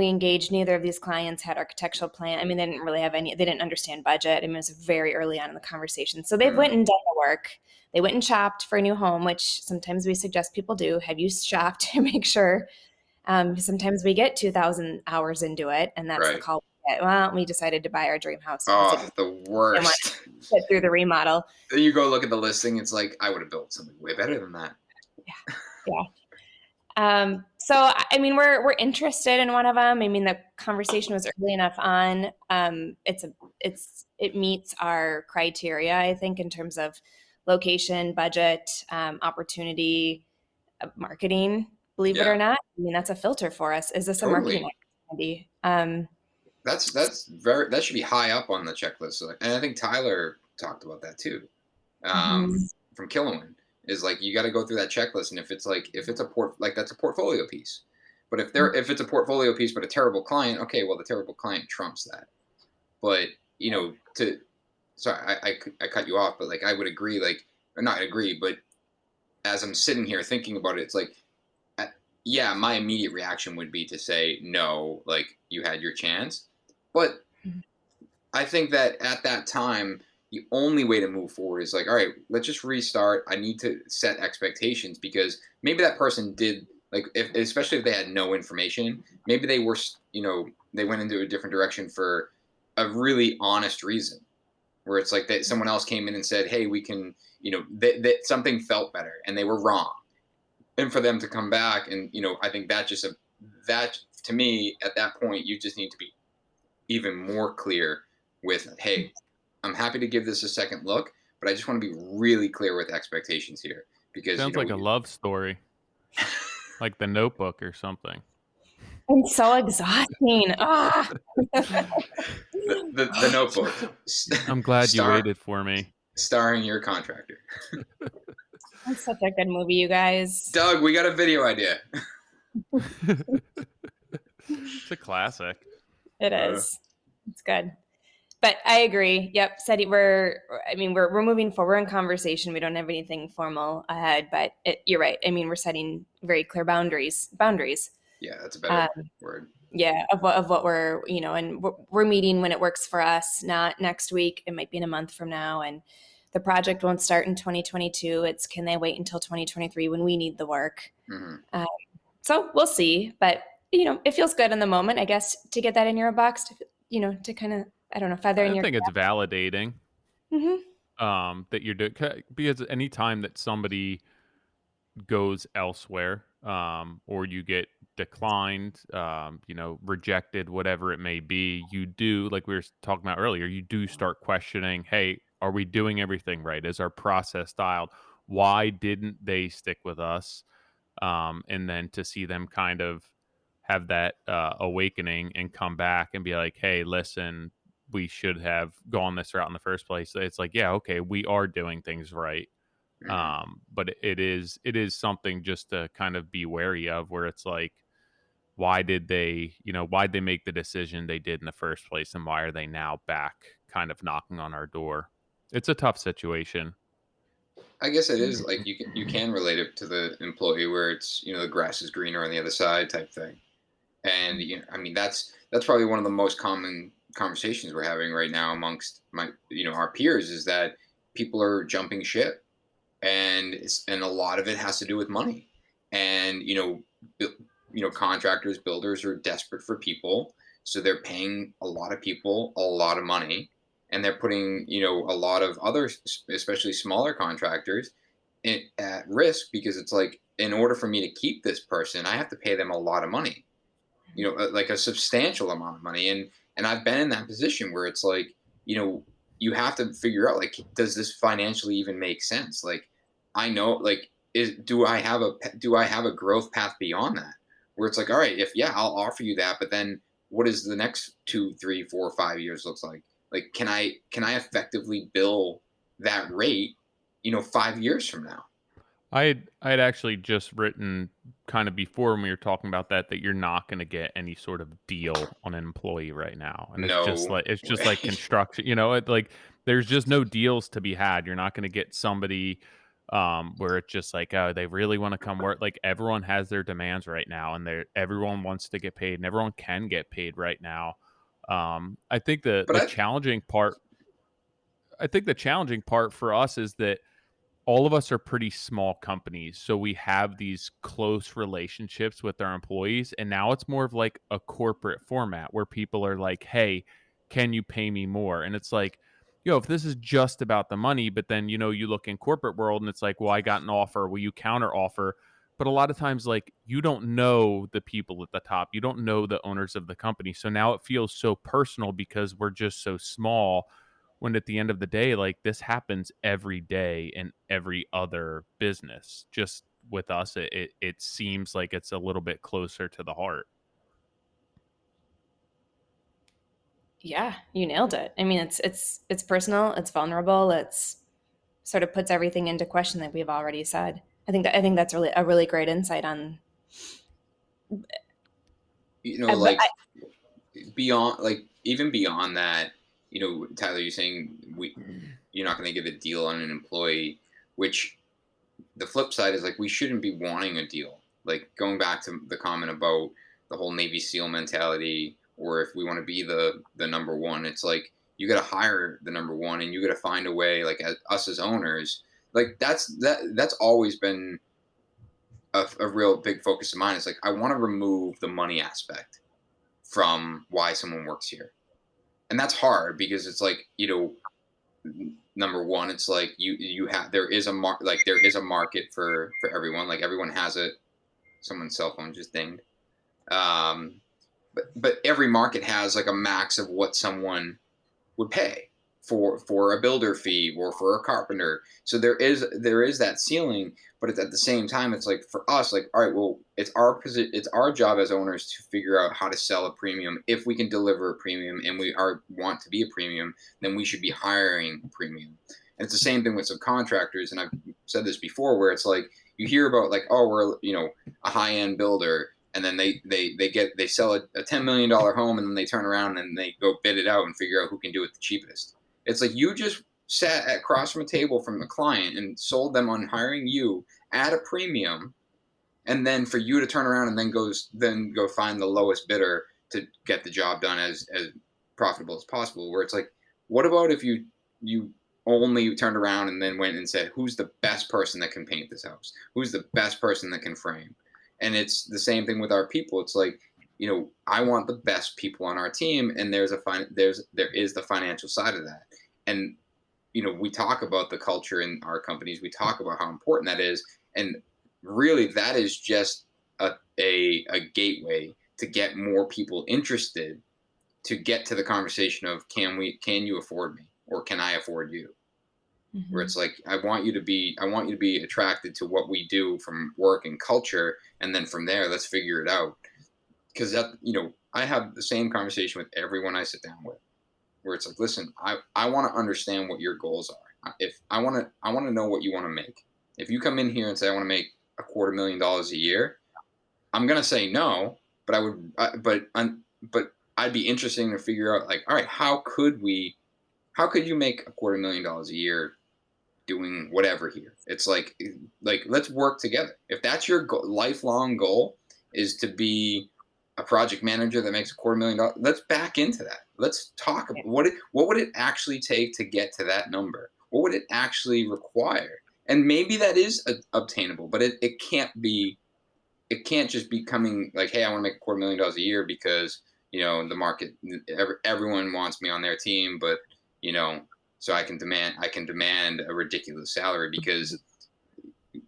S3: engaged, neither of these clients had architectural plan. I mean, they didn't really have any, they didn't understand budget. I mean, it was very early on in the conversation. So they went
S1: Mm,
S3: and done the work. They went and shopped for a new home, which sometimes we suggest people do. Have you shopped to make sure? Sometimes we get 2,000 hours into it, and that's the
S1: right.
S3: call we get. Well, we decided to buy our dream house because it
S1: Oh,
S3: just
S1: the
S3: didn't want
S1: worst.
S3: to get through the remodel.
S1: You go look at the listing, it's like, I would have built something way better than that.
S3: Yeah. Yeah. So I mean, we're interested in one of them. I mean, the conversation was early enough on. It meets our criteria, I think, in terms of location, budget, opportunity, marketing. Believe it
S1: Yeah,
S3: or not, I mean, that's a filter for us. Is this a marketing
S1: totally.
S3: opportunity?
S1: That should be high up on the checklist. So, and I think Tyler talked about that too.
S3: Mhm.
S1: From Killowen is like you got to go through that checklist, and if it's a that's a portfolio piece. But if it's a portfolio piece but a terrible client, okay, well the terrible client trumps that. But to sorry, I cut you off, but like I would agree, like or not agree, but as I'm sitting here thinking about it, it's like uh, yeah, my immediate reaction would be to say no, like you had your chance. But I think that at that time, the only way to move forward is like, all right, let's just restart. I need to set expectations because maybe that person did like, especially if they had no information, maybe they were, they went into a different direction for a really honest reason, where it's like that someone else came in and said, hey, we can, that something felt better and they were wrong, and for them to come back and I think that to me at that point you just need to be even more clear with, hey, I'm happy to give this a second look, but I just want to be really clear with expectations here because
S2: Sounds like a love story, like The Notebook or something.
S3: It's so exhausting. Ah.
S1: the Notebook,
S2: I'm glad you
S1: star
S2: waited for me.
S1: starring your contractor.
S3: That's such a good movie, you guys.
S1: Doug, we got a video idea.
S2: It's a classic.
S3: It
S1: Uh,
S3: is. It's good. But I agree. Yep. We're moving forward. We're in conversation. We don't have anything formal ahead, but you're right. I mean, we're setting very clear boundaries.
S1: yeah, that's a
S3: Um,
S1: better word.
S3: yeah. Of what we're, and we're meeting when it works for us, not next week. It might be in a month from now. And the project won't start in 2022. It's, can they wait until 2023 when we need the work?
S1: Hmm.
S3: Uh, so we'll see, but it feels good in the moment, I guess, to get that in your box, to kind of, I don't know, feather in
S2: I
S3: your
S2: think it's
S3: cap.
S2: validating
S3: Hmm.
S2: that you're doing because anytime that somebody goes elsewhere, or you get declined, rejected, whatever it may be, you do, like we were talking about earlier, you do start questioning, hey, are we doing everything right? Is our process dialed? Why didn't they stick with us? And then to see them kind of have that awakening and come back and be like, hey, listen, we should have gone this route in the first place. It's like, yeah, okay, we are doing things right,
S1: Hmm.
S2: but it is something just to kind of be wary of, where it's like, why'd they make the decision they did in the first place, and why are they now back kind of knocking on our door? It's a tough situation.
S1: I guess it is like you can relate it to the employee where it's the grass is greener on the other side type thing. And I mean that's probably one of the most common conversations we're having right now amongst our peers is that people are jumping ship, and a lot of it has to do with money. And contractors, builders are desperate for people, so they're paying a lot of people a lot of money, and they're putting a lot of other, especially smaller contractors, at risk because it's like in order for me to keep this person, I have to pay them a lot of money, like a substantial amount of money. And I've been in that position where it's like, you have to figure out, like, does this financially even make sense? Like, I know, like, do I have a growth path beyond that? Where it's like, all right, if yeah, I'll offer you that, but then what is the next 2, 3, 4, 5 years looks like? Like, can I effectively bill that rate, 5 years from now?
S2: I had actually just written kind of before when we were talking about that you're not going to get any sort of deal on an employee right now, and it's just
S1: No
S2: like
S1: way.
S2: construction. Like there's just no deals to be had. You're not going to get somebody where it's just like, oh, they really want to come work. Like everyone has their demands right now, and everyone wants to get paid, and everyone can get paid right now. I think
S1: But
S2: the challenging part for us is that all of us are pretty small companies, so we have these close relationships with our employees, and now it's more of like a corporate format where people are like, hey, can you pay me more? And it's like, if this is just about the money, but then you look in corporate world and it's like, well, I got an offer, will you counter offer? But a lot of times, like, you don't know the people at the top, you don't know the owners of the company, so now it feels so personal because we're just so small, when at the end of the day, like, this happens every day in every other business. Just with us, it seems like it's a little bit closer to the heart.
S3: Yeah, you nailed it. I mean, it's personal, it's vulnerable, it's sort of puts everything into question that we've already said. I think that's really a really great insight on. But
S1: like beyond, like even beyond that, Tyler, you're saying you're not going to get a deal on an employee, which the flip side is like we shouldn't be wanting a deal. Like going back to the comment about the whole Navy SEAL mentality, or if we want to be the number one, it's like you got to hire the number one, and you got to find a way. Like us as owners, like that's always been a real big focus of mine. It's like I want to remove the money aspect from why someone works here, and that's hard because it's like number one, it's like you have there is a market for everyone. Like everyone has it. Someone's cell phone just dinged. Um, but every market has like a max of what someone would pay for a builder fee or for a carpenter. So there is that ceiling, but at the same time, it's like for us, like all right, well, it's our job as owners to figure out how to sell a premium. If we can deliver a premium and want to be a premium, then we should be hiring a premium. And it's the same thing with subcontractors. And I've said this before, where it's like you hear about like, oh, we're a high end builder, and then they sell a $10 million home, and then they turn around and they go bid it out and figure out who can do it the cheapest. It's like you just sat across from a table from the client and sold them on hiring you at a premium, and then for you to turn around and then go find the lowest bidder to get the job done as profitable as possible. Where it's like, what about if you only turned around and then went and said, who's the best person that can paint this house? Who's the best person that can frame? And it's the same thing with our people. It's like, I want the best people on our team, and there is the financial side of that. And we talk about the culture in our companies. We talk about how important that is, and really, that is just a gateway to get more people interested, to get to the conversation of can you afford me, or can I afford you?
S3: Mm-hmm.
S1: Where it's like I want you to be attracted to what we do from work and culture, and then from there let's figure it out. Because I have the same conversation with everyone I sit down with, where it's like, listen, I want to understand what your goals are. If I want to know what you want to make. If you come in here and say I want to make $250,000 a year, I'm gonna say no, but but I'd be interested to figure out, like, all right, how could you make $250,000 a year doing whatever here? It's like let's work together. If that's your lifelong goal, is to be a project manager that makes $250,000, let's back into that. Let's talk about what would it actually take to get to that number? What would it actually require? And maybe that is obtainable, but it can't be. It can't just be coming like, hey, I want to make $250,000 a year because the market, everyone wants me on their team, but so I can demand a ridiculous salary because,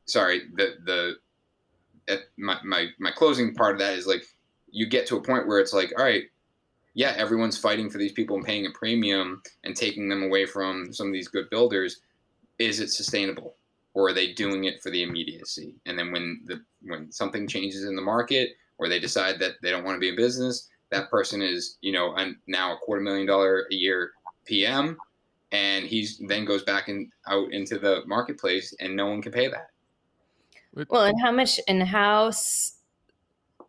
S1: sorry, my closing part of that is like, you get to a point where it's like, all right, yeah, everyone's fighting for these people and paying a premium and taking them away from some of these good builders. Is it sustainable, or are they doing it for the immediacy? And then when something changes in the market, or they decide that they don't want to be in business, that person is now a $250,000 a year PM, and he's then goes back out into the marketplace, and no one can pay that.
S3: Well, and how much in house?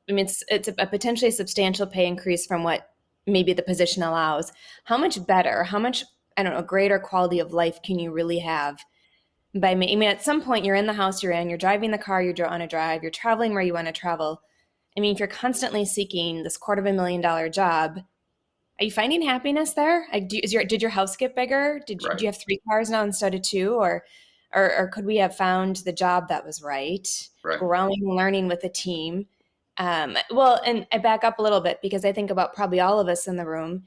S3: I mean, it's a potentially substantial pay increase from what maybe the position allows. How much better? How much I don't know, greater quality of life can you really have by I mean, at some point you're in the house you're in, you're driving the car you want to drive, you're traveling where you want to travel. I mean, if you're constantly seeking this $250,000 job, are you finding happiness there? Like, did your house get bigger? Do
S1: Right.
S3: you have 3 cars now instead of 2, or could we have found the job that was right,
S1: Right.
S3: growing, learning with a team? Well, and I back up a little bit because I think about probably all of us in the room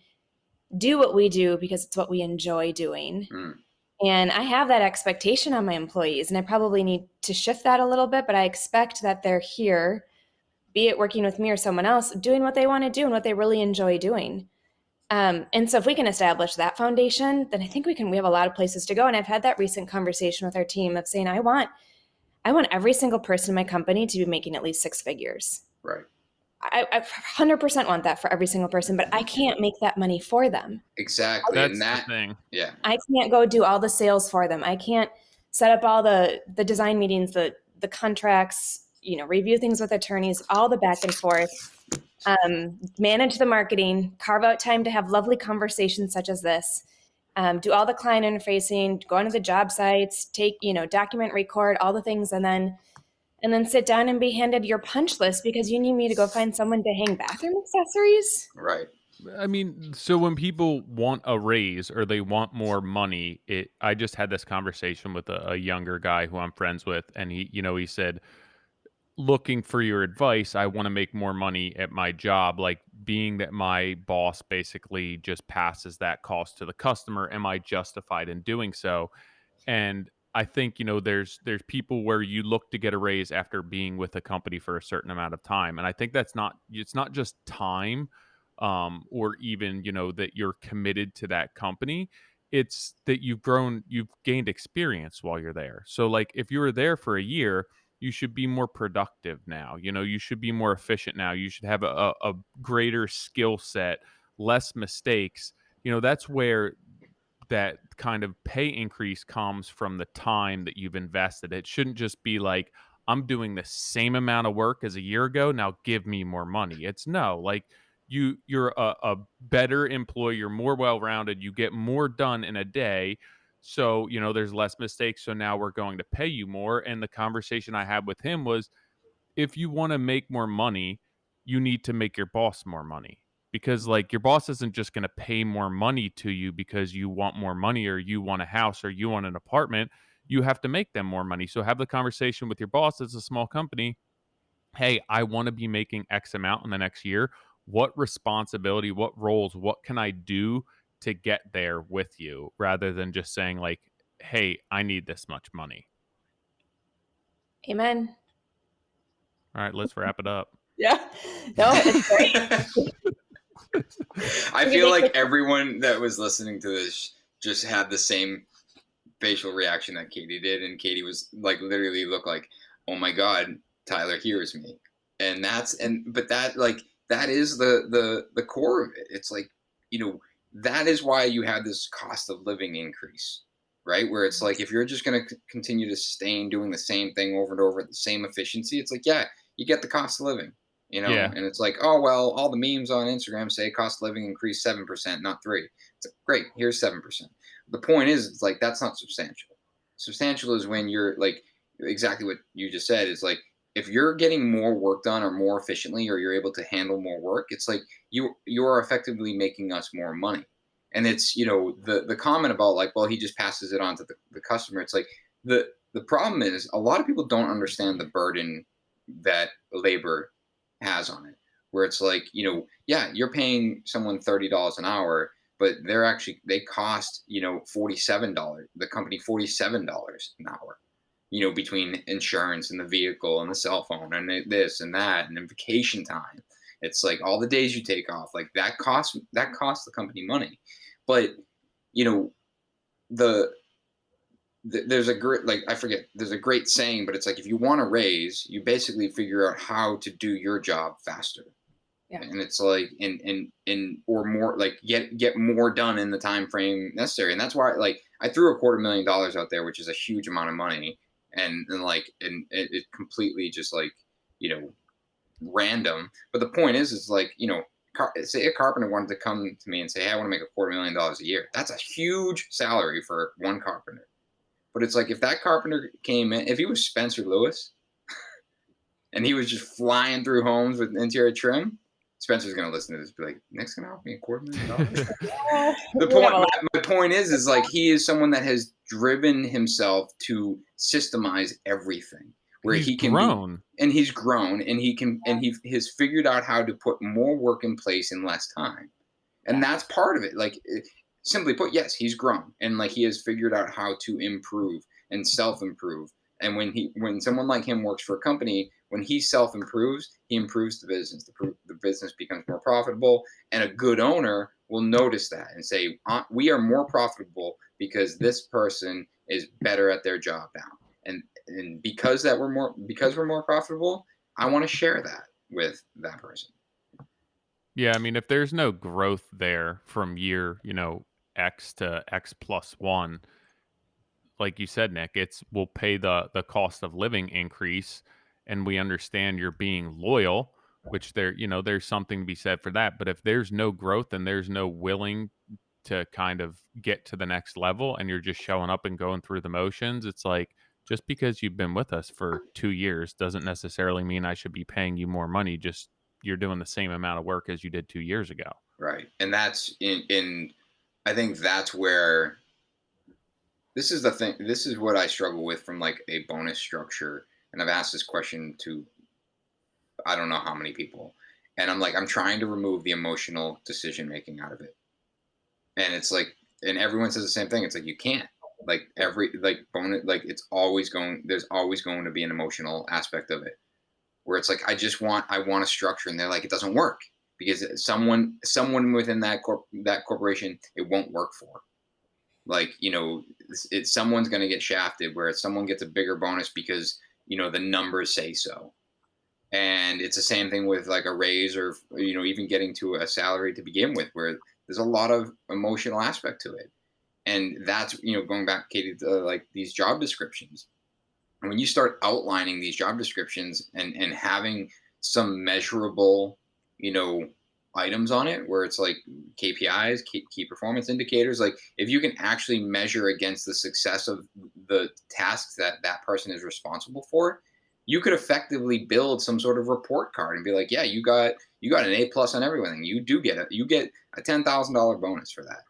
S3: do what we do because it's what we enjoy doing.
S1: Mm.
S3: And I have that expectation on my employees, and I probably need to shift that a little bit, but I expect that they're here, be it working with me or someone else, doing what they want to do and what they really enjoy doing. And so if we can establish that foundation, then I think we have a lot of places to go. And I've had that recent conversation with our team of saying, I want every single person in my company to be making at least 6 figures.
S1: Right.
S3: I 100% want that for every single person, but I can't make that money for them.
S1: Exactly. And
S2: That's the
S1: that,
S2: thing.
S1: yeah.
S3: I can't go do all the sales for them. I can't set up all the design meetings, the contracts, review things with attorneys, all the back and forth, manage the marketing, carve out time to have lovely conversations such as this, do all the client interfacing, go onto the job sites, take, document, record all the things, and then sit down and be handed your punch list because you need me to go find someone to hang bathroom accessories.
S1: Right.
S2: I mean, so when people want a raise or they want more money, I just had this conversation with a younger guy who I'm friends with, and he said, looking for your advice, I want to make more money at my job, like being that my boss basically just passes that cost to the customer. Am I justified in doing so? And I think, there's people where you look to get a raise after being with a company for a certain amount of time. And I think it's not just time, or even, that you're committed to that company. It's that you've gained experience while you're there. So like if you were there for a year, you should be more productive now. You should be more efficient now. You should have a greater skill set, less mistakes. That's where that kind of pay increase comes from the time that you've invested. It shouldn't just be like, I'm doing the same amount of work as a year ago. Now give me more money. It's no, like you're a better employee, you're more well-rounded, you get more done in a day. So, there's less mistakes. So now we're going to pay you more. And the conversation I had with him was, if you want to make more money, you need to make your boss more money, because like your boss isn't just going to pay more money to you because you want more money or you want a house or you want an apartment. You have to make them more money. So have the conversation with your boss as a small company. Hey, I want to be making X amount in the next year. What responsibility, what roles, what can I do to get there with you, rather than just saying like, hey, I need this much money.
S3: Amen.
S2: All right, let's wrap it up.
S3: Yeah. No, it's great.
S1: I feel like everyone that was listening to this just had the same facial reaction that Katie did, and Katie was like, literally looked like, oh my god, Tyler hears me. And but that is the core of it. It's like, that is why you have this cost of living increase, right? Where it's like, if you're just going to continue to stay doing the same thing over and over at the same efficiency, it's like, yeah, you get the cost of living,
S2: Yeah.
S1: and it's like, oh, well, all the memes on Instagram say cost of living increased 7%, not 3. It's like, great, here's 7%. The point is, it's like, that's not substantial. Substantial is when you're like, exactly what you just said is like, if you're getting more work done or more efficiently, or you're able to handle more work, it's like you are effectively making us more money. And it's, the comment about like, well, he just passes it on to the customer. It's like, the problem is a lot of people don't understand the burden that labor has on it, where it's like, yeah, you're paying someone $30 an hour, but they cost, $47, the company $47 an hour, between insurance and the vehicle and the cell phone and this and that and then vacation time. It's like all the days you take off, like that costs the company money. But the there's a great, like, I forget, there's a great saying, but it's like, if you want to raise, you basically figure out how to do your job faster.
S3: Yeah.
S1: And it's like, or more, like get more done in the time frame necessary. And that's why, like, I threw $250,000 out there, which is a huge amount of money. And it completely just like, random. But the point is like, say a carpenter wanted to come to me and say, "Hey, I want to make $250,000 a year." That's a huge salary for one carpenter. But it's like if that carpenter came in, if he was Spencer Lewis and he was just flying through homes with interior trim, Spencer's gonna listen to this and be like, "Nick's gonna offer me $250,000." The
S3: We have
S1: point,
S3: a lot.
S1: my point is like he is someone that has driven himself to systemize everything, where
S2: He's
S1: he can be,
S2: grown.
S1: and he's grown, and he can, and he has figured out how to put more work in place in less time, and
S3: Yeah.
S1: that's part of it. Like simply put, yes, he's grown, and like he has figured out how to improve and self improve. And when someone like him works for a company, when he self improves, he improves the business. The business becomes more profitable, and a good owner will notice that and say, "We are more profitable because this person is better at their job now." And because we're more profitable, I want to share that with that person.
S2: Yeah, I mean, if there's no growth there from year, X to X plus one, like you said, Nick, it's we'll pay the cost of living increase, and we understand you're being loyal, which there's something to be said for that. But if there's no growth and there's no willing to kind of get to the next level, and you're just showing up and going through the motions, it's like just because you've been with us for 2 years doesn't necessarily mean I should be paying you more money. Just you're doing the same amount of work as you did 2 years ago.
S1: Right. And that's in I think that's where this is the thing. This is what I struggle with from like a bonus structure. And I've asked this question to I don't know how many people. And I'm like, I'm trying to remove the emotional decision making out of it. And it's like, and everyone says the same thing. It's like you can't. Like like bonus, like it's always going. There's always going to be an emotional aspect of it where it's like I want a structure, and they're like it doesn't work because someone within that corporation it won't work for. Like it's someone's going to get shafted where someone gets a bigger bonus because the numbers say so. And it's the same thing with like a raise or even getting to a salary to begin with where there's a lot of emotional aspect to it. And that's going back, Katie, to like these job descriptions. And when you start outlining these job descriptions and having some measurable you know items on it where it's like KPIs, key performance indicators, like if you can actually measure against the success of the tasks that that person is responsible for, you could effectively build some sort of report card and be like, yeah, you got an A+ on everything. You get a $10,000 bonus for that.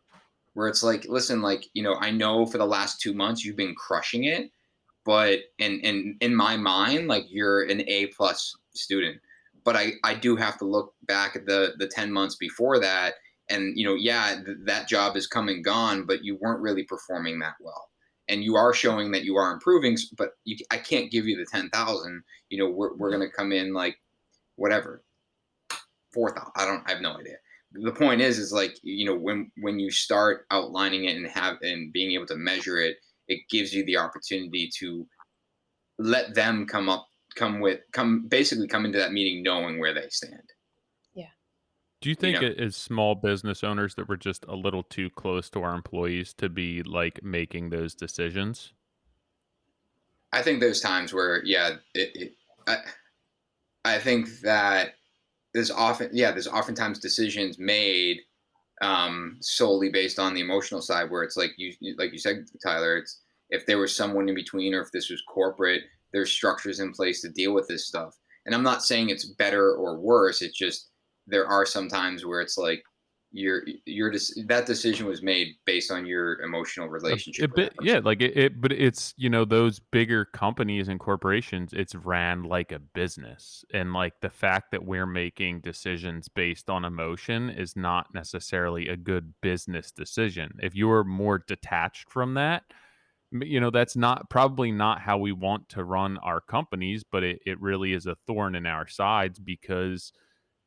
S1: Where it's like, listen, like I know for the last 2 months you've been crushing it, but in my mind, like you're an A+ student. But I do have to look back at the 10 months before that, and yeah, that job is come and gone, but you weren't really performing that well. And you are showing that you are improving, but I can't give you the 10,000. We're gonna come in like whatever 4,000. I have no idea. The point is like when you start outlining it and being able to measure it, it gives you the opportunity to let them basically come into that meeting knowing where they stand.
S3: Yeah.
S2: Do you
S1: You
S2: think
S1: know,
S2: it is small business owners that were just a little too close to our employees to be like making those decisions?
S1: I think there's times where I, I think that there's oftentimes decisions made solely based on the emotional side where it's like like you said, Tyler, it's if there was someone in between or if this was corporate, there's structures in place to deal with this stuff. And I'm not saying it's better or worse, it's just there are some times where it's like that decision was made based on your emotional
S2: A
S1: relationship with
S2: bit,
S1: that
S2: yeah,
S1: person.
S2: like but it's those bigger companies and corporations. It's ran like a business, and like the fact that we're making decisions based on emotion is not necessarily a good business decision. If you're more detached from that, that's not probably not how we want to run our companies, but it really is a thorn in our sides because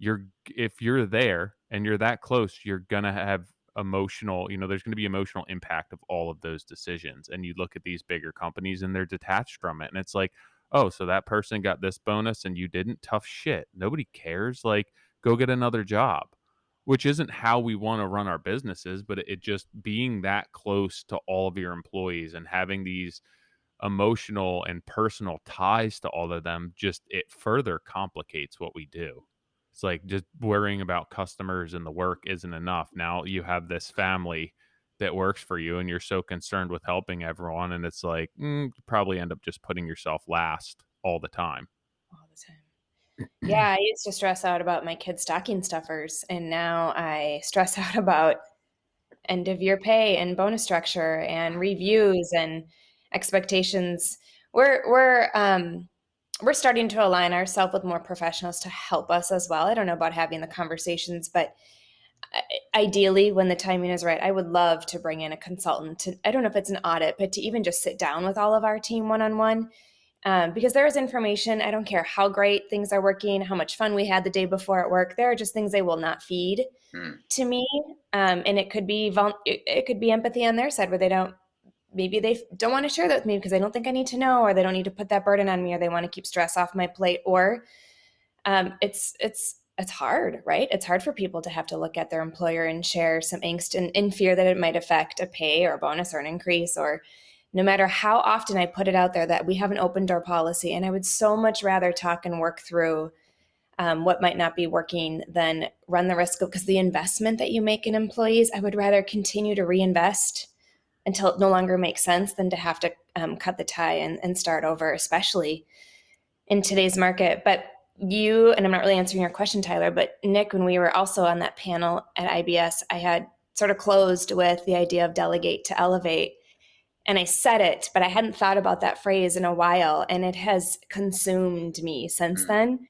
S2: if you're there and you're that close, you're gonna have emotional, there's gonna be emotional impact of all of those decisions. And you look at these bigger companies and they're detached from it. And it's like, oh, so that person got this bonus and you didn't? Tough shit. Nobody cares. Like, go get another job. Which isn't how we want to run our businesses, but it just being that close to all of your employees and having these emotional and personal ties to all of them, just it further complicates what we do. It's like just worrying about customers and the work isn't enough. Now you have this family that works for you and you're so concerned with helping everyone, and it's like, you probably end up just putting yourself last all the time.
S3: all the time. Yeah, I used to stress out about my kids' stocking stuffers, and now I stress out about end of year pay and bonus structure and reviews and expectations. We're starting to align ourselves with more professionals to help us as well. I don't know about having the conversations, but ideally, when the timing is right, I would love to bring in a consultant to, I don't know if it's an audit, but to even just sit down with all of our team one on one. Because there is information. I don't care how great things are working, how much fun we had the day before at work. There are just things they will not feed
S1: Mm,
S3: to me, and it could be it could be empathy on their side where they don't, maybe they don't want to share that with me because they don't think I need to know, or they don't need to put that burden on me, or they want to keep stress off my plate, or it's hard, right? It's hard for people to have to look at their employer and share some angst and in fear that it might affect a pay or a bonus or an increase, or no matter how often I put it out there that we have an open door policy. And I would so much rather talk and work through what might not be working than run the risk of, because the investment that you make in employees, I would rather continue to reinvest until it no longer makes sense than to have to cut the tie and start over, especially in today's market. But you, and I'm not really answering your question, Tyler, but Nick, when we were also on that panel at IBS, I had sort of closed with the idea of delegate to elevate. And I said it, but I hadn't thought about that phrase in a while, and it has consumed me since
S1: mm,
S3: then.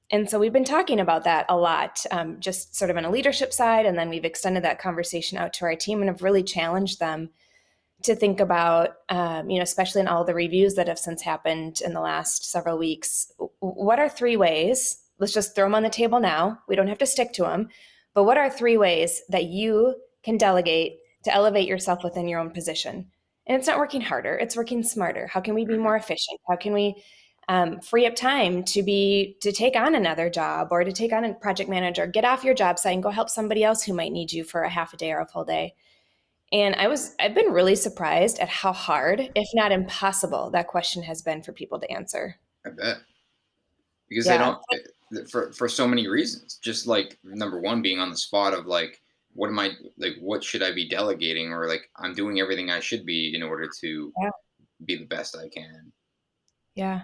S3: And so we've been talking about that a lot, just sort of on a leadership side. And then we've extended that conversation out to our team and have really challenged them to think about, especially in all the reviews that have since happened in the last several weeks. What are 3 ways? Let's just throw them on the table now. We don't have to stick to them. But what are 3 ways that you can delegate to elevate yourself within your own position? And it's not working harder, it's working smarter. How can we be
S1: mhm.
S3: more efficient? How can we free up time to take on another job or to take on a project manager, get off your job site and go help somebody else who might need you for a half a day or a full day? And I've been really surprised at how hard, if not impossible, that question has been for people to answer.
S1: I bet, because they
S3: Yeah.
S1: don't, for so many reasons. Just like number one, being on the spot of like, what am I like? What should I be delegating, or like I'm doing everything I should be in order to
S3: Yeah.
S1: be the best I can.
S3: Yeah.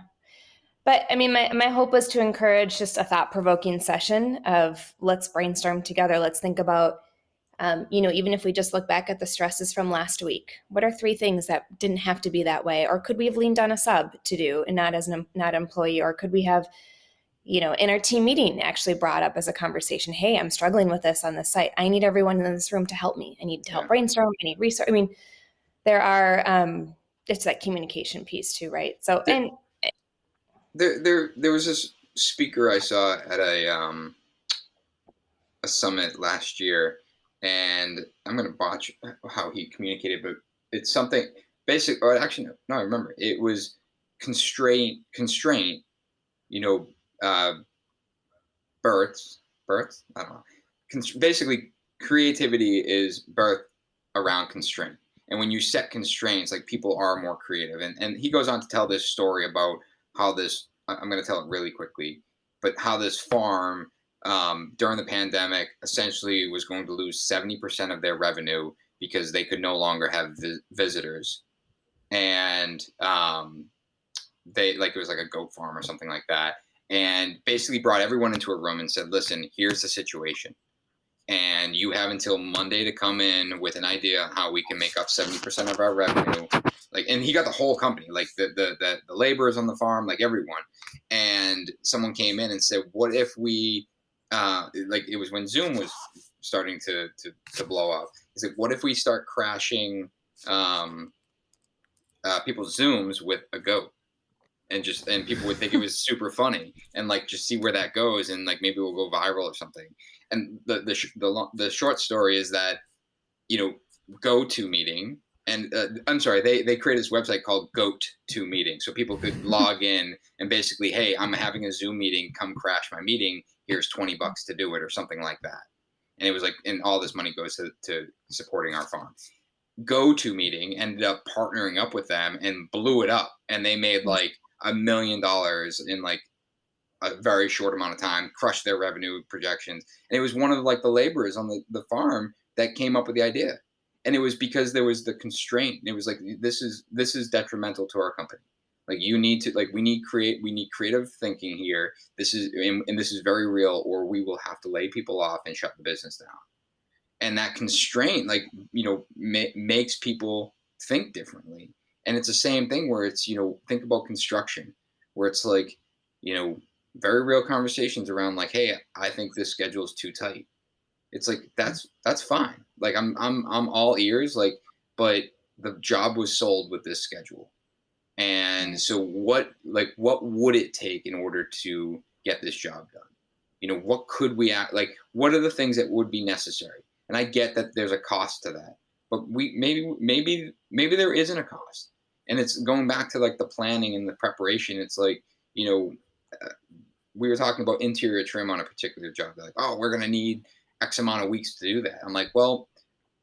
S3: But I mean, my hope was to encourage just a thought provoking session of let's brainstorm together. Let's think about, even if we just look back at the stresses from last week, what are 3 things that didn't have to be that way? Or could we have leaned on a sub to do and not as an not employee? Or could we have, in our team meeting actually brought up as a conversation, hey, I'm struggling with this on the site. I need everyone in this room to help me. I need to help
S1: Yeah.
S3: brainstorm. I need research. I mean, there are, it's that communication piece too, right? So,
S1: There,
S3: and
S1: there was this speaker I saw at a summit last year, and I'm gonna botch how he communicated, but it's something basic. Or actually, no, I remember. It was constraint. You know, uh, births. I don't know. Basically, creativity is birth around constraint. And when you set constraints, like people are more creative. And he goes on to tell this story about how this. I'm going to tell it really quickly, but how this farm during the pandemic essentially was going to lose 70% of their revenue because they could no longer have visitors, and they like it was like a goat farm or something like that, and basically brought everyone into a room and said, listen, here's the situation, and you have until Monday to come in with an idea on how we can make up 70% of our revenue. Like, and he got the whole company, like the laborers on the farm, like everyone. And someone came in and said, what if we like it was when Zoom was starting to blow up. He said, what if we start crashing um people's Zooms with a goat? And people would think it was super funny, and like just see where that goes, and like maybe we'll go viral or something. And the short story is that, you know, go to meeting, and I'm sorry, they created this website called goat to meeting, so people could log in and basically, hey, I'm having a Zoom meeting, come crash my meeting, here's $20 to do it, or something like that. And it was like, and all this money goes to supporting our farm. Go to meeting ended up partnering up with them and blew it up, and they made like $1 million in like a very short amount of time, crush their revenue projections. And it was one of like the laborers on the farm that came up with the idea. And it was because there was the constraint. It was like this is detrimental to our company. Like you need to like we need creative thinking here. This is and this is very real, or we will have to lay people off and shut the business down. And that constraint, like makes people think differently. And it's the same thing where it's think about construction, where it's like you know very real conversations around like, hey, I think this schedule is too tight. It's like that's fine. Like I'm all ears. Like, but the job was sold with this schedule, and so what would it take in order to get this job done? What could we act like? What are the things that would be necessary? And I get that there's a cost to that, but maybe there isn't a cost. And it's going back to like the planning and the preparation. It's like you know we were talking about interior trim on a particular job. They're like, oh, we're going to need X amount of weeks to do that. I'm like, well,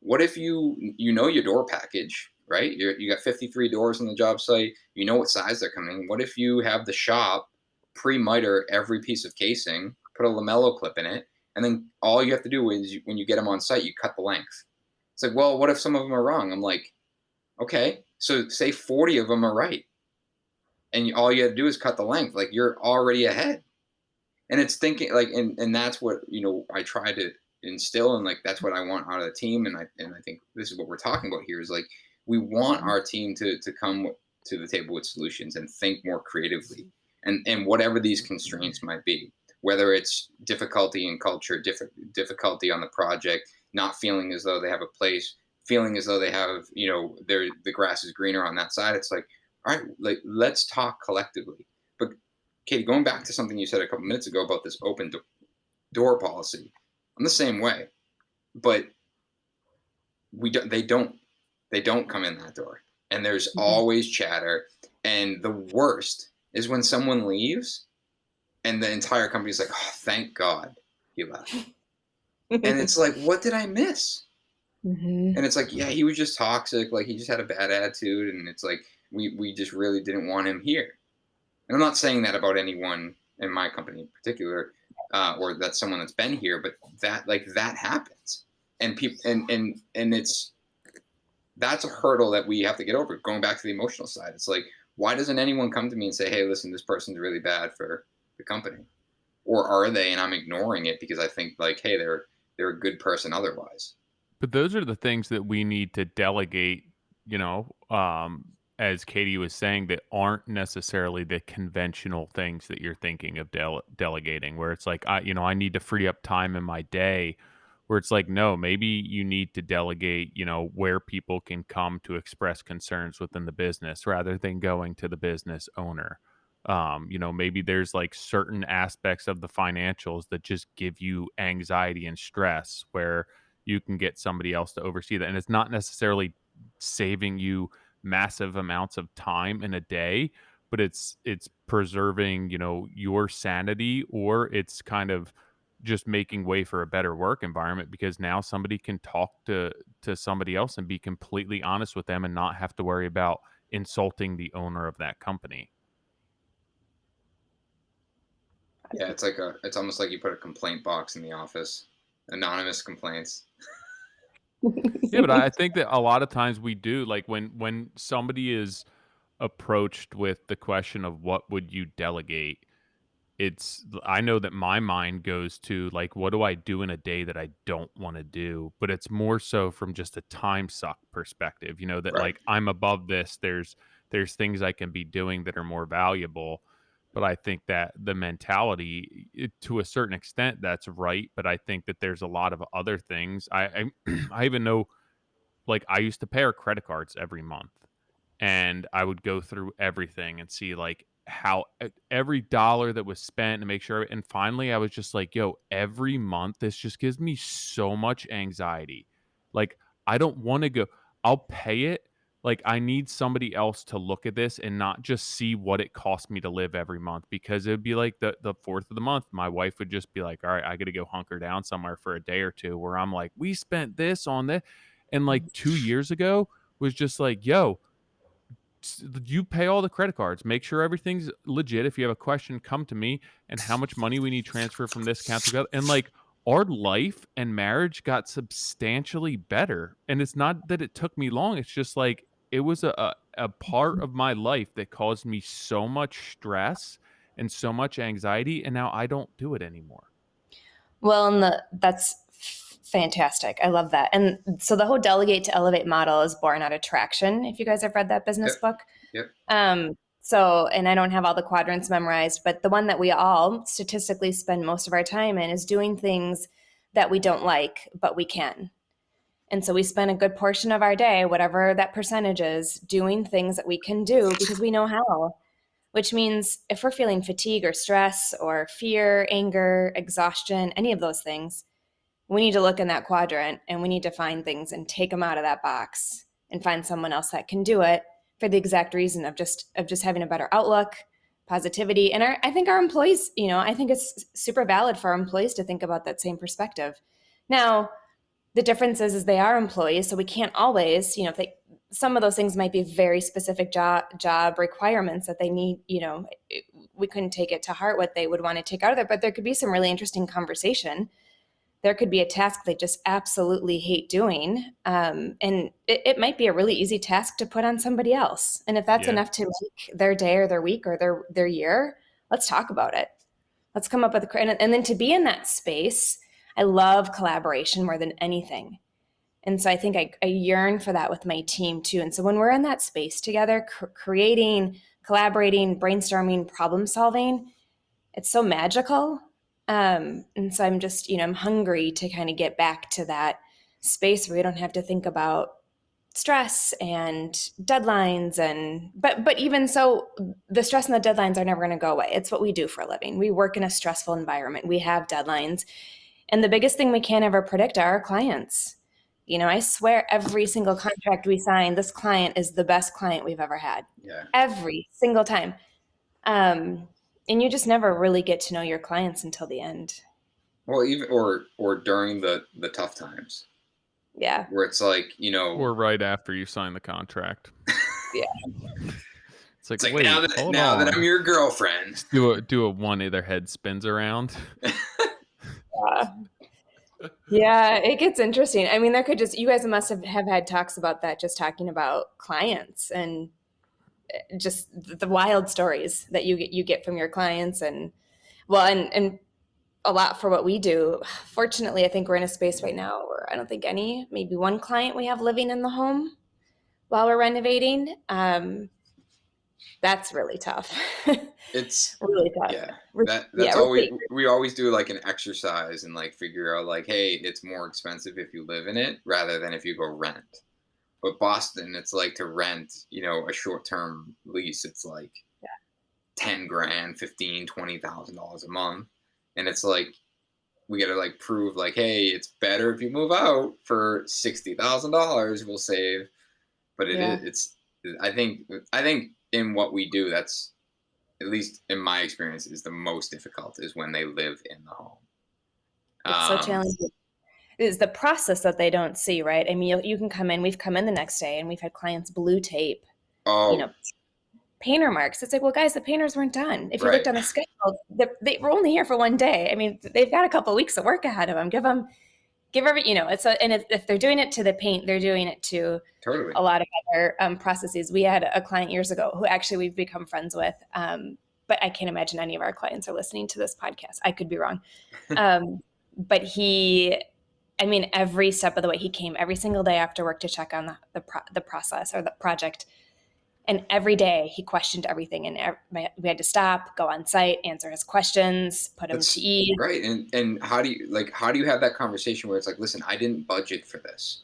S1: what if you know your door package, right? You got 53 doors on the job site. You know what size they're coming. What if you have the shop pre-miter every piece of casing, put a lamello clip in it, and then all you have to do is when you get them on site, you cut the length. It's like, well, what if some of them are wrong? I'm like, okay, so say 40 of them are right, and all you have to do is cut the length. Like you're already ahead. And it's thinking like and that's what I try to instill, and like that's what I want out of the team. And I think this is what we're talking about here is like we want our team to come to the table with solutions and think more creatively, and whatever these constraints might be, whether it's difficulty in culture, difficulty on the project, not feeling as though they have a place, feeling as though they have the grass is greener on that side. It's like, all right, like let's talk collectively. But Katie, going back to something you said a couple minutes ago about this open door policy, I'm the same way, but they don't come in that door, and there's always chatter, and the worst is when someone leaves, and the entire company's like, oh, thank God he left, and it's like, what did I miss?
S3: Mm-hmm.
S1: And it's like, yeah, he was just toxic, like he just had a bad attitude, and it's like we just really didn't want him here. And I'm not saying that about anyone in my company in particular, or that's someone that's been here, but that happens, and people and that's a hurdle that we have to get over. Going back to the emotional side, it's like, why doesn't anyone come to me and say, hey, listen, this person's really bad for the company, or are they? And I'm ignoring it because I think like, hey, they're a good person otherwise.
S2: But those are the things that we need to delegate, you know, as Katie was saying, that aren't necessarily the conventional things that you're thinking of delegating, where it's like, I need to free up time in my day. Where it's like, no, maybe you need to delegate, where people can come to express concerns within the business rather than going to the business owner. Maybe there's like certain aspects of the financials that just give you anxiety and stress where you can get somebody else to oversee that. And it's not necessarily saving you massive amounts of time in a day, but it's preserving, your sanity, or it's kind of just making way for a better work environment because now somebody can talk to somebody else and be completely honest with them and not have to worry about insulting the owner of that company.
S1: Yeah, it's almost like you put a complaint box in the office, anonymous complaints.
S2: Yeah, but I think that a lot of times we do, like when somebody is approached with the question of what would you delegate, I know that my mind goes to like, what do I do in a day that I don't want to do? But it's more so from just a time suck perspective, that
S1: Right.
S2: like I'm above this. There's things I can be doing that are more valuable. But I think that the mentality, to a certain extent, that's right. But I think that there's a lot of other things. I even know, like, I used to pay our credit cards every month, and I would go through everything and see like how every dollar that was spent, and make sure. And finally, I was just like, yo, every month this just gives me so much anxiety. Like, I don't want to go. I'll pay it. Like, I need somebody else to look at this and not just see what it costs me to live every month, because it would be like the fourth of the month, my wife would just be like, all right, I got to go hunker down somewhere for a day or two, where I'm like, we spent this on this. And like 2 years ago was just like, yo, You pay all the credit cards. Make sure everything's legit. If you have a question, come to me. And how much money we need transfer from this account to the other. And like our life and marriage got substantially better. And it's not that it took me long. It's just like it was a part of my life that caused me so much stress and so much anxiety. And now I don't do it anymore.
S3: Well, and that's fantastic. I love that. And so the whole delegate to elevate model is born out of traction. If you guys have read that business
S1: Yep.
S3: book.
S1: Yep.
S3: So, and I don't have all the quadrants memorized, but the one that we all statistically spend most of our time in is doing things that we don't like, but we can. And so we spend a good portion of our day, whatever that percentage is, doing things that we can do because we know how. Which means if we're feeling fatigue or stress or fear, anger, exhaustion, any of those things, we need to look in that quadrant and we need to find things and take them out of that box and find someone else that can do it for the exact reason of just having a better outlook, positivity. And I think our employees, I think it's super valid for our employees to think about that same perspective. Now, the difference is they are employees, so we can't always, some of those things might be very specific job requirements that they need, we couldn't take it to heart what they would want to take out of there, but there could be some really interesting conversation. There could be a task they just absolutely hate doing. And it might be a really easy task to put on somebody else. And if that's enough to make their day or their week or their year, let's talk about it. Let's come up with and then to be in that space, I love collaboration more than anything. And so I think I yearn for that with my team too. And so when we're in that space together, creating, collaborating, brainstorming, problem solving, it's so magical. And so I'm just, I'm hungry to kind of get back to that space where we don't have to think about stress and deadlines but even so, the stress and the deadlines are never going to go away. It's what we do for a living. We work in a stressful environment. We have deadlines. And the biggest thing we can't ever predict are our clients. I swear every single contract we sign, this client is the best client we've ever had.
S1: Yeah.
S3: Every single time. And you just never really get to know your clients until the end.
S1: Well, even or during the tough times.
S3: Yeah.
S1: Where it's like,
S2: Or right after you sign the contract.
S3: Yeah.
S2: It's like,
S1: wait, now that I'm your girlfriend.
S2: Just do a one of their head spins around.
S3: Yeah, it gets interesting. I mean, you guys must have had talks about that, just talking about clients and just the wild stories that you get from your clients and a lot for what we do. Fortunately, I think we're in a space right now where I don't think maybe one client we have living in the home while we're renovating. That's really tough.
S1: It's
S3: really tough.
S1: Yeah. That's always, we always do like an exercise and like figure out like, hey, it's more expensive if you live in it rather than if you go rent. But Boston, it's like to rent, a short-term lease, it's like 10 grand, $15,000-$20,000 a month. And it's like, we got to like prove like, hey, it's better if you move out for $60,000 we'll save. But I think in what we do, that's, at least in my experience, is the most difficult is when they live in the home.
S3: It's so challenging. It's the process that they don't see, right? I mean, you can come in, we've come in the next day and we've had clients blue tape, painter marks. It's like, well, guys, the painters weren't done. If you looked on the schedule, they were only here for one day. I mean, they've got a couple of weeks of work ahead of them. Give if they're doing it to the paint, they're doing it to a lot of other processes. We had a client years ago who actually we've become friends with, but I can't imagine any of our clients are listening to this podcast. I could be wrong. But every step of the way, he came every single day after work to check on the process or the project. And every day he questioned everything, and we had to stop, go on site, answer his questions, put him to ease.
S1: Right. And how do you have that conversation where it's like, listen, I didn't budget for this.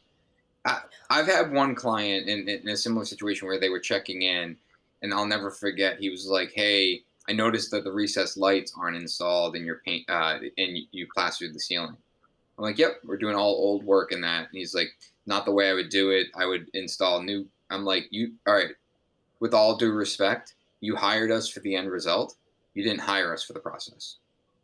S1: I've had one client in a similar situation where they were checking in, and I'll never forget. He was like, hey, I noticed that the recessed lights aren't installed in your paint, and you plastered the ceiling. I'm like, yep, we're doing all old work in that. And he's like, not the way I would do it. I would install new. I'm like, all right. With all due respect, you hired us for the end result. You didn't hire us for the process.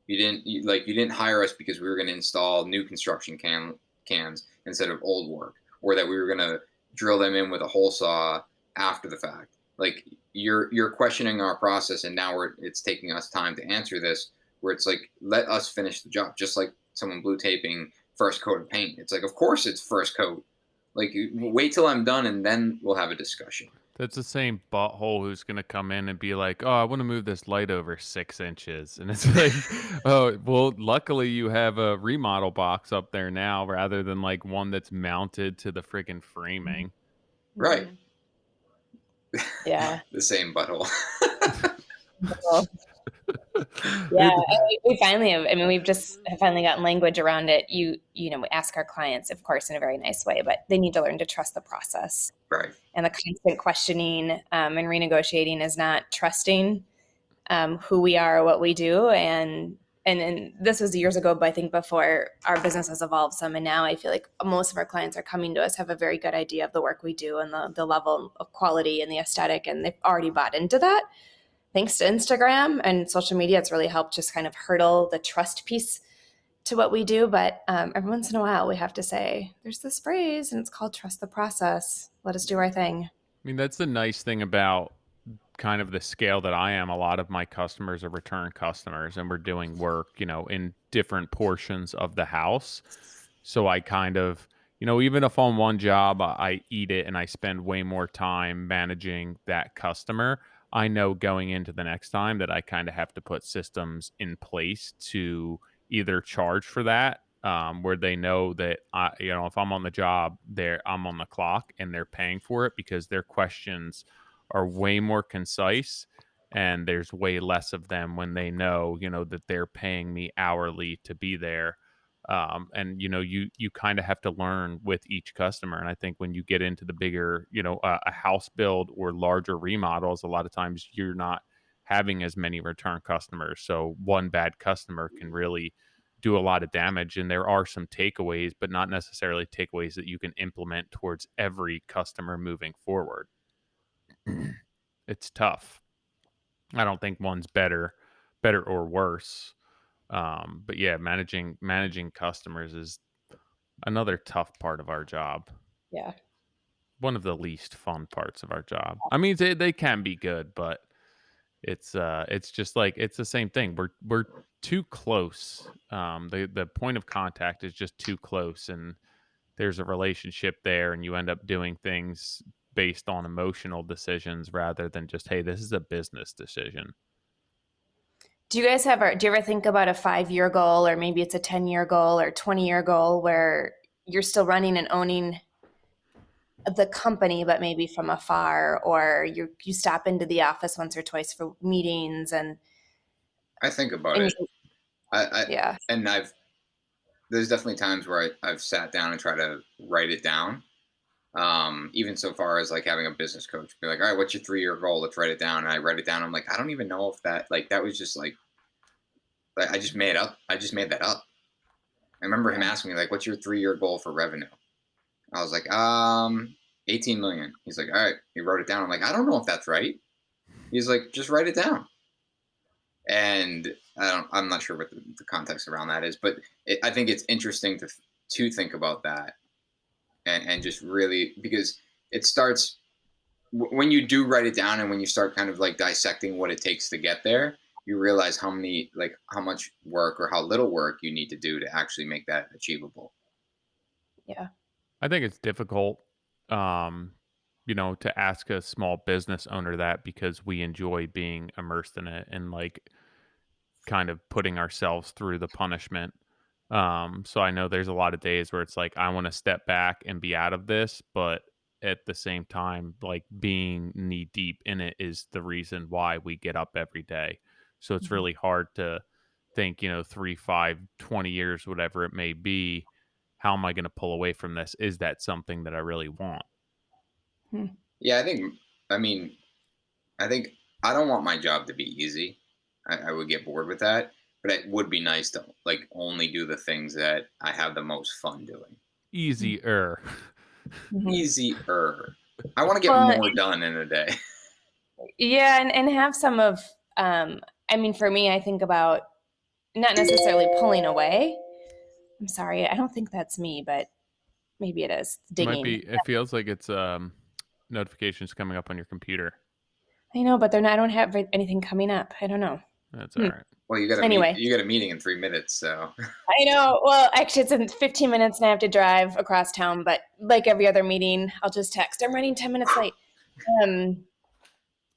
S1: You didn't hire us because we were going to install new construction cans instead of old work, or that we were going to drill them in with a hole saw after the fact. like you're questioning our process, and now it's taking us time to answer this. Where it's like, let us finish the job, just like someone blue taping first coat of paint. It's like, of course it's first coat. Like, wait till I'm done, and then we'll have a discussion.
S2: That's the same butthole who's gonna come in and be like, "Oh, I want to move this light over 6 inches," and it's like, "Oh, well, luckily you have a remodel box up there now, rather than like one that's mounted to the freaking framing."
S1: Right.
S3: Mhm. Yeah.
S1: The same butthole.
S3: Well, yeah,
S2: It,
S3: and we finally have. I mean, we've just have finally gotten language around it. You know, we ask our clients, of course, in a very nice way, but they need to learn to trust the process.
S1: Right.
S3: And the constant questioning and renegotiating is not trusting who we are, what we do, and this was years ago, but I think before our business has evolved some, and now I feel like most of our clients are coming to us have a very good idea of the work we do and the level of quality and the aesthetic, and they've already bought into that. Thanks to Instagram and social media, it's really helped just kind of hurdle the trust piece to what we do. But every once in a while, we have to say, there's this phrase, and it's called trust the process. Let us do our thing.
S2: mean, that's the nice thing about kind of the scale that I am. A lot of my customers are return customers, and we're doing work, in different portions of the house. So I kind of, even if on one job I eat it and I spend way more time managing that customer, I know going into the next time that I kind of have to put systems in place to either charge for that, where they know that if I'm on the job, I'm on the clock and they're paying for it because their questions are way more concise, and there's way less of them when they know, that they're paying me hourly to be there. And you kind of have to learn with each customer. And I think when you get into the bigger, a house build or larger remodels, a lot of times you're not having as many return customers, so one bad customer can really do a lot of damage. And there are some takeaways, but not necessarily takeaways that you can implement towards every customer moving forward. It's tough. I don't think one's better or worse. But yeah, managing customers is another tough part of our job.
S3: Yeah.
S2: One of the least fun parts of our job. I mean, they can be good, but it's just like it's the same thing. We're too close. The point of contact is just too close, and there's a relationship there, and you end up doing things based on emotional decisions rather than just, hey, this is a business decision.
S3: Do you ever think about a 5-year goal, or maybe it's a 10-year goal or 20-year goal where you're still running and owning the company, but maybe from afar, or you stop into the office once or twice for meetings
S1: I think about
S3: and
S1: it. I
S3: yeah.
S1: and there's definitely times where I've sat down and try to write it down. Even so far as like having a business coach be like, all right, what's your 3-year goal? Let's write it down. And I write it down. I'm like, I don't even know if that was just like I just made up. I just made that up. I remember him
S3: Yeah.
S1: asking me like, what's your 3-year goal for revenue? I was like, 18 million. He's like, all right. He wrote it down. I'm like, I don't know if that's right. He's like, just write it down. And I'm not sure what the context around that is, but I think it's interesting to think about that, and just really, because it starts when you do write it down, and when you start kind of like dissecting what it takes to get there, you realize how much work or how little work you need to do to actually make that achievable.
S3: Yeah.
S2: I think it's difficult, um, to ask a small business owner that, because we enjoy being immersed in it and like kind of putting ourselves through the punishment. So I know there's a lot of days where it's like I want to step back and be out of this, but at the same time, like being knee deep in it is the reason why we get up every day. So it's
S3: Mhm.
S2: really hard to think, 3, 5, 20 years, whatever it may be. How am I going to pull away from this? Is that something that I really want?
S3: Hmm.
S1: Yeah, I mean, I think I don't want my job to be easy. I would get bored with that, but it would be nice to like only do the things that I have the most fun doing.
S2: Easier.
S3: Mhm.
S1: Easier. I want to get
S3: Well,
S1: more done in a day.
S3: yeah, and have some of I mean, for me, I think about not necessarily pulling away. I'm sorry, I don't think that's me, but maybe it is.
S2: Might
S3: Dinging.
S2: be. It feels like it's notifications coming up on your computer.
S3: I know, but I don't have anything coming up. I don't know.
S2: That's all
S3: Hmm.
S2: right.
S1: Well,
S3: Anyway,
S1: you got a meeting in 3 minutes, so
S3: I know. Well, actually, it's in 15 minutes and I have to drive across town, but like every other meeting, I'll just text, I'm running 10 minutes late. Um,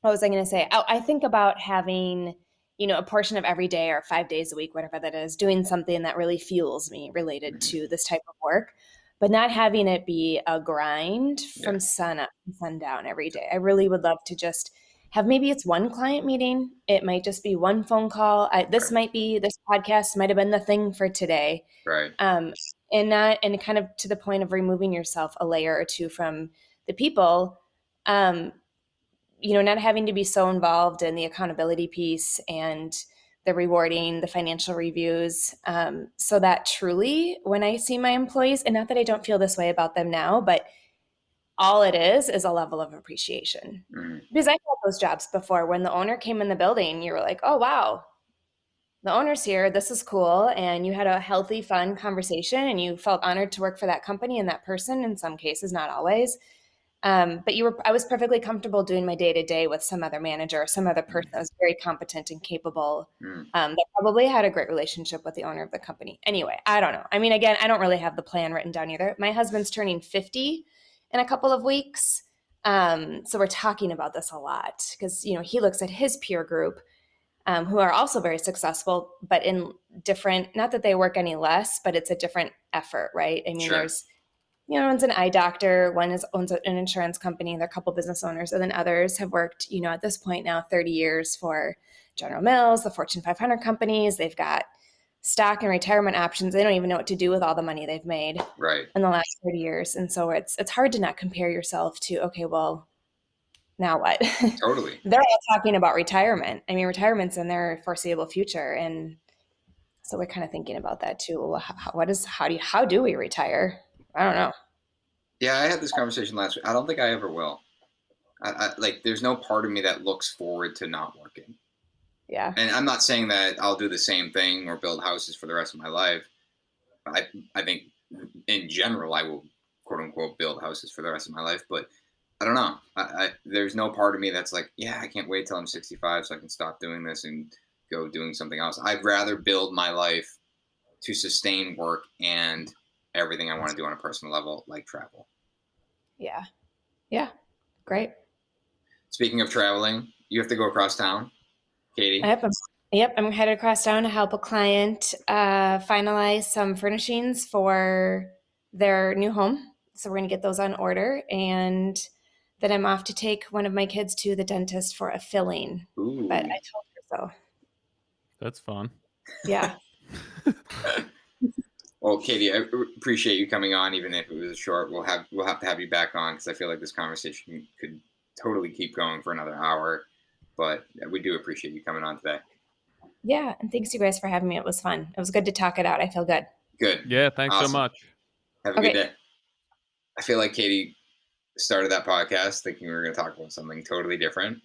S3: what was I going to say? I think about having, a portion of every day or 5 days a week, whatever that is, doing something that really fuels me related
S1: mhm,
S3: to this type of work, but not having it be a grind
S1: yeah,
S3: from sun up to sundown every day. I really would love to just have, maybe it's one client meeting. It might just be one phone call.
S1: right,
S3: This podcast might have been the thing for today.
S1: right,
S3: Um, and kind of to the point of removing yourself a layer or two from the people. Um, not having to be so involved in the accountability piece and the rewarding, the financial reviews, so that truly, when I see my employees, and not that I don't feel this way about them now, but all it is a level of appreciation.
S1: mhm,
S3: Because I've had those jobs before. When the owner came in the building, you were like, oh, wow, the owner's here. This is cool. And you had a healthy, fun conversation and you felt honored to work for that company and that person in some cases, not always. But I was perfectly comfortable doing my day to day with some other manager or some other person
S1: mhm,
S3: that was very competent and capable.
S1: mhm,
S3: That probably had a great relationship with the owner of the company. Anyway, I don't know. I mean, again, I don't really have the plan written down either. My husband's turning 50 in a couple of weeks. So we're talking about this a lot because, he looks at his peer group, who are also very successful, but in different, not that they work any less, but it's a different effort, right? I mean,
S1: sure,
S3: there's one's an eye doctor, owns an insurance company, they're a couple business owners, and then others have worked, at this point now, 30 years for General Mills, the Fortune 500 companies. They've got stock and retirement options. They don't even know what to do with all the money they've made
S1: right,
S3: in the last 30 years. And so it's hard to not compare yourself to, okay, well, now what?
S1: totally.
S3: They're all talking about retirement. I mean, retirement's in their foreseeable future. And so we're kind of thinking about that too. Well, how do we retire? I don't know.
S1: Yeah, I had this conversation last week. I don't think I ever will. Like, there's no part of me that looks forward to not working.
S3: Yeah.
S1: And I'm not saying that I'll do the same thing or build houses for the rest of my life. I think in general I will quote unquote build houses for the rest of my life, but I don't know. There's no part of me that's like, yeah, I can't wait till I'm 65 so I can stop doing this and go doing something else. I'd rather build my life to sustain work and everything I want to do on a personal level, like travel.
S3: Yeah. Yeah. Great.
S1: Speaking of traveling, you have to go across town, Katie.
S3: Yep. I'm headed across town to help a client finalize some furnishings for their new home. So we're going to get those on order. And then I'm off to take one of my kids to the dentist for a filling. But
S1: Ooh.
S3: I told her so.
S2: That's fun.
S3: Yeah.
S1: Well, Katie, I appreciate you coming on, even if it was short. We'll have to have you back on because I feel like this conversation could totally keep going for another hour. But we do appreciate you coming on today.
S3: Yeah. And thanks you guys for having me. It was fun. It was good to talk it out. I feel good.
S1: Good,
S2: Yeah, thanks so
S1: awesome.
S2: much.
S1: Have a good
S3: Okay.
S1: day. I feel like Katie started that podcast thinking we were going to talk about something totally different, and,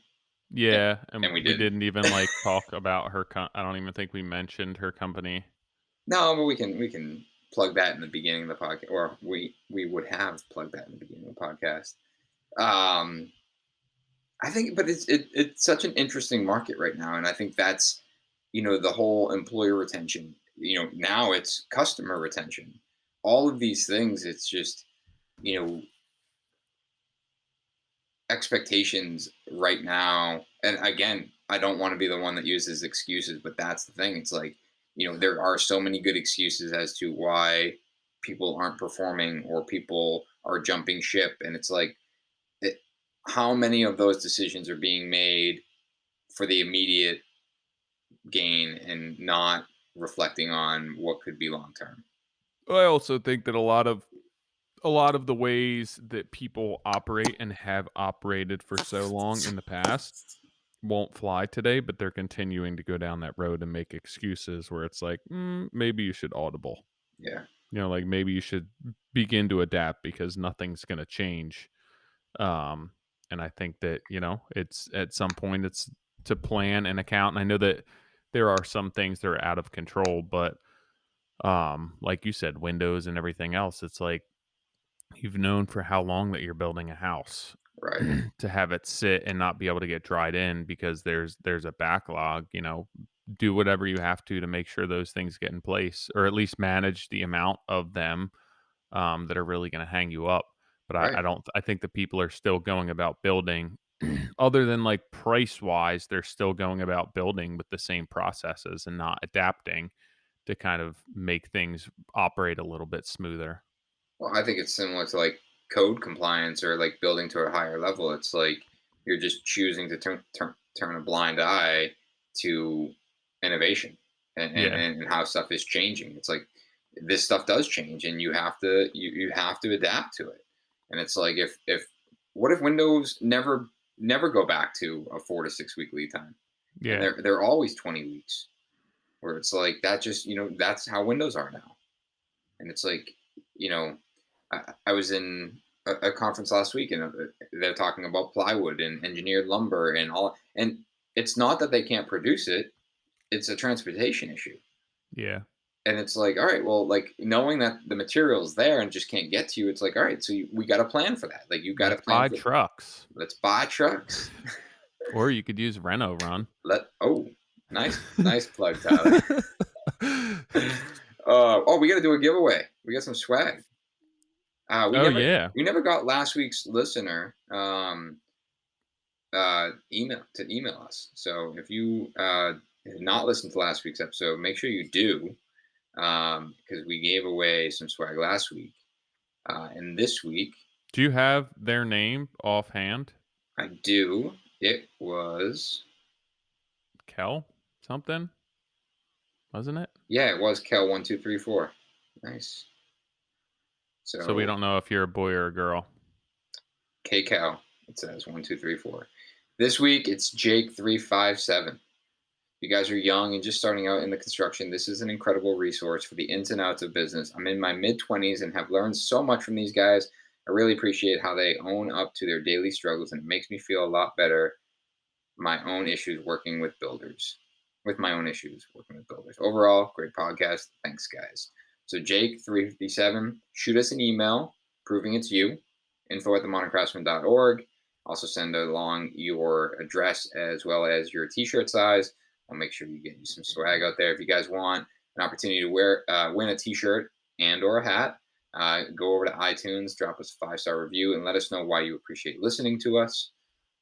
S2: Yeah, and
S1: and we
S2: we
S1: didn't.
S2: didn't even like talk about her I don't even think we mentioned her company.
S1: No, but we can plug that in the beginning of the podcast, or we would have plugged that in the beginning of the podcast. Um, I think, but it's such an interesting market right now, and I think that's the whole employer retention. Now it's customer retention. All of these things, it's just you know expectations right now. And again, I don't want to be the one that uses excuses, but that's the thing. It's like there are so many good excuses as to why people aren't performing or people are jumping ship, and it's like it, how many of those decisions are being made for the immediate gain and not reflecting on what could be long term.
S2: I also think that a lot of the ways that people operate and have operated for so long in the past won't fly today, but they're continuing to go down that road and make excuses where it's like, maybe you should audible.
S1: Yeah,
S2: Like maybe you should begin to adapt because nothing's going to change. Um, and I think that, it's at some point it's to plan and account. And I know that there are some things that are out of control, but like you said, windows and everything else, it's like you've known for how long that you're building a house.
S1: Right.
S2: to have it sit and not be able to get dried in because there's a backlog, do whatever you have to make sure those things get in place, or at least manage the amount of them that are really going to hang you up. But
S1: Right.
S2: I don't. I think the people are still going about building, other than like price wise, they're still going about building with the same processes and not adapting to kind of make things operate a little bit smoother.
S1: Well, I think it's similar to like code compliance or like building to a higher level. It's like you're just choosing to turn a blind eye to innovation
S2: Yeah,
S1: and how stuff is changing. It's like this stuff does change and you have to adapt to it. And it's like if what if Windows never go back to a 4 to 6 week lead time? And
S2: yeah.
S1: they're always 20 weeks where it's like that just that's how Windows are now. And it's like, you know, I was in a conference last week, and they're talking about plywood and engineered lumber and all. And it's not that they can't produce it; it's a transportation issue.
S2: Yeah.
S1: And it's like, all right, well, like knowing that the material's there and just can't get to you, it's like, all right, so we got to plan for that. Like you got to
S2: Let's
S1: plan
S2: buy
S1: for.
S2: trucks,
S1: Let's buy trucks.
S2: or you could use Reno Run.
S1: Nice plug, Tyler. We got to do a giveaway. We got some swag. We
S2: Oh
S1: never
S2: yeah.
S1: we never got last week's listener email us. So if you have not listened to last week's episode, make sure you do, because we gave away some swag last week. And this week
S2: Do you have their name offhand?
S1: I do. It was
S2: Kel something, wasn't it?
S1: Yeah, it was Kel1234. Nice.
S2: So we
S1: So
S2: don't know if you're a boy or a girl.
S1: KCal, it says 1234. This week it's Jake357. You guys are young and just starting out in the construction, this is an incredible resource for the ins and outs of business. I'm in my mid 20s and have learned so much from these guys. I really appreciate how they own up to their daily struggles, and it makes me feel a lot better my own issues working with builders. With my own issues working with builders. Overall, great podcast. Thanks, guys. So Jake357, shoot us an email proving it's you, info@themoderncraftsman.org. Also send along your address as well as your t-shirt size. I'll make sure you get you some swag out there. If you guys want an opportunity to win a t-shirt and or a hat, go over to iTunes, drop us a 5-star review, and let us know why you appreciate listening to us.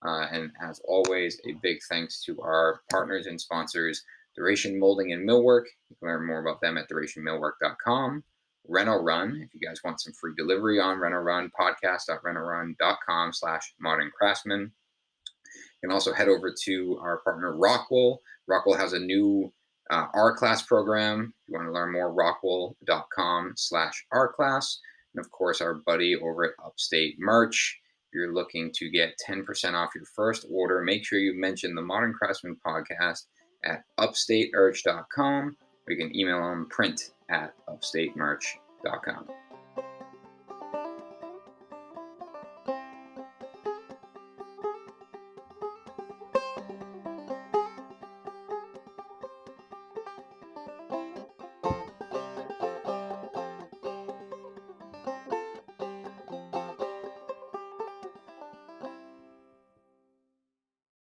S1: And as always, a big thanks to our partners and sponsors, Duration Molding and Millwork. You can learn more about them at durationmillwork.com. Reno Run, if you guys want some free delivery on Reno Run, podcast.renorun.com/modern craftsman. You can also head over to our partner Rockwell. Rockwell has a new R-Class program. If you want to learn more, rockwell.com/R-Class. And of course, our buddy over at Upstate Merch. If you're looking to get 10% off your first order, make sure you mention the Modern Craftsman podcast at upstateurge.com, or you can email them print@upstatemerch.com.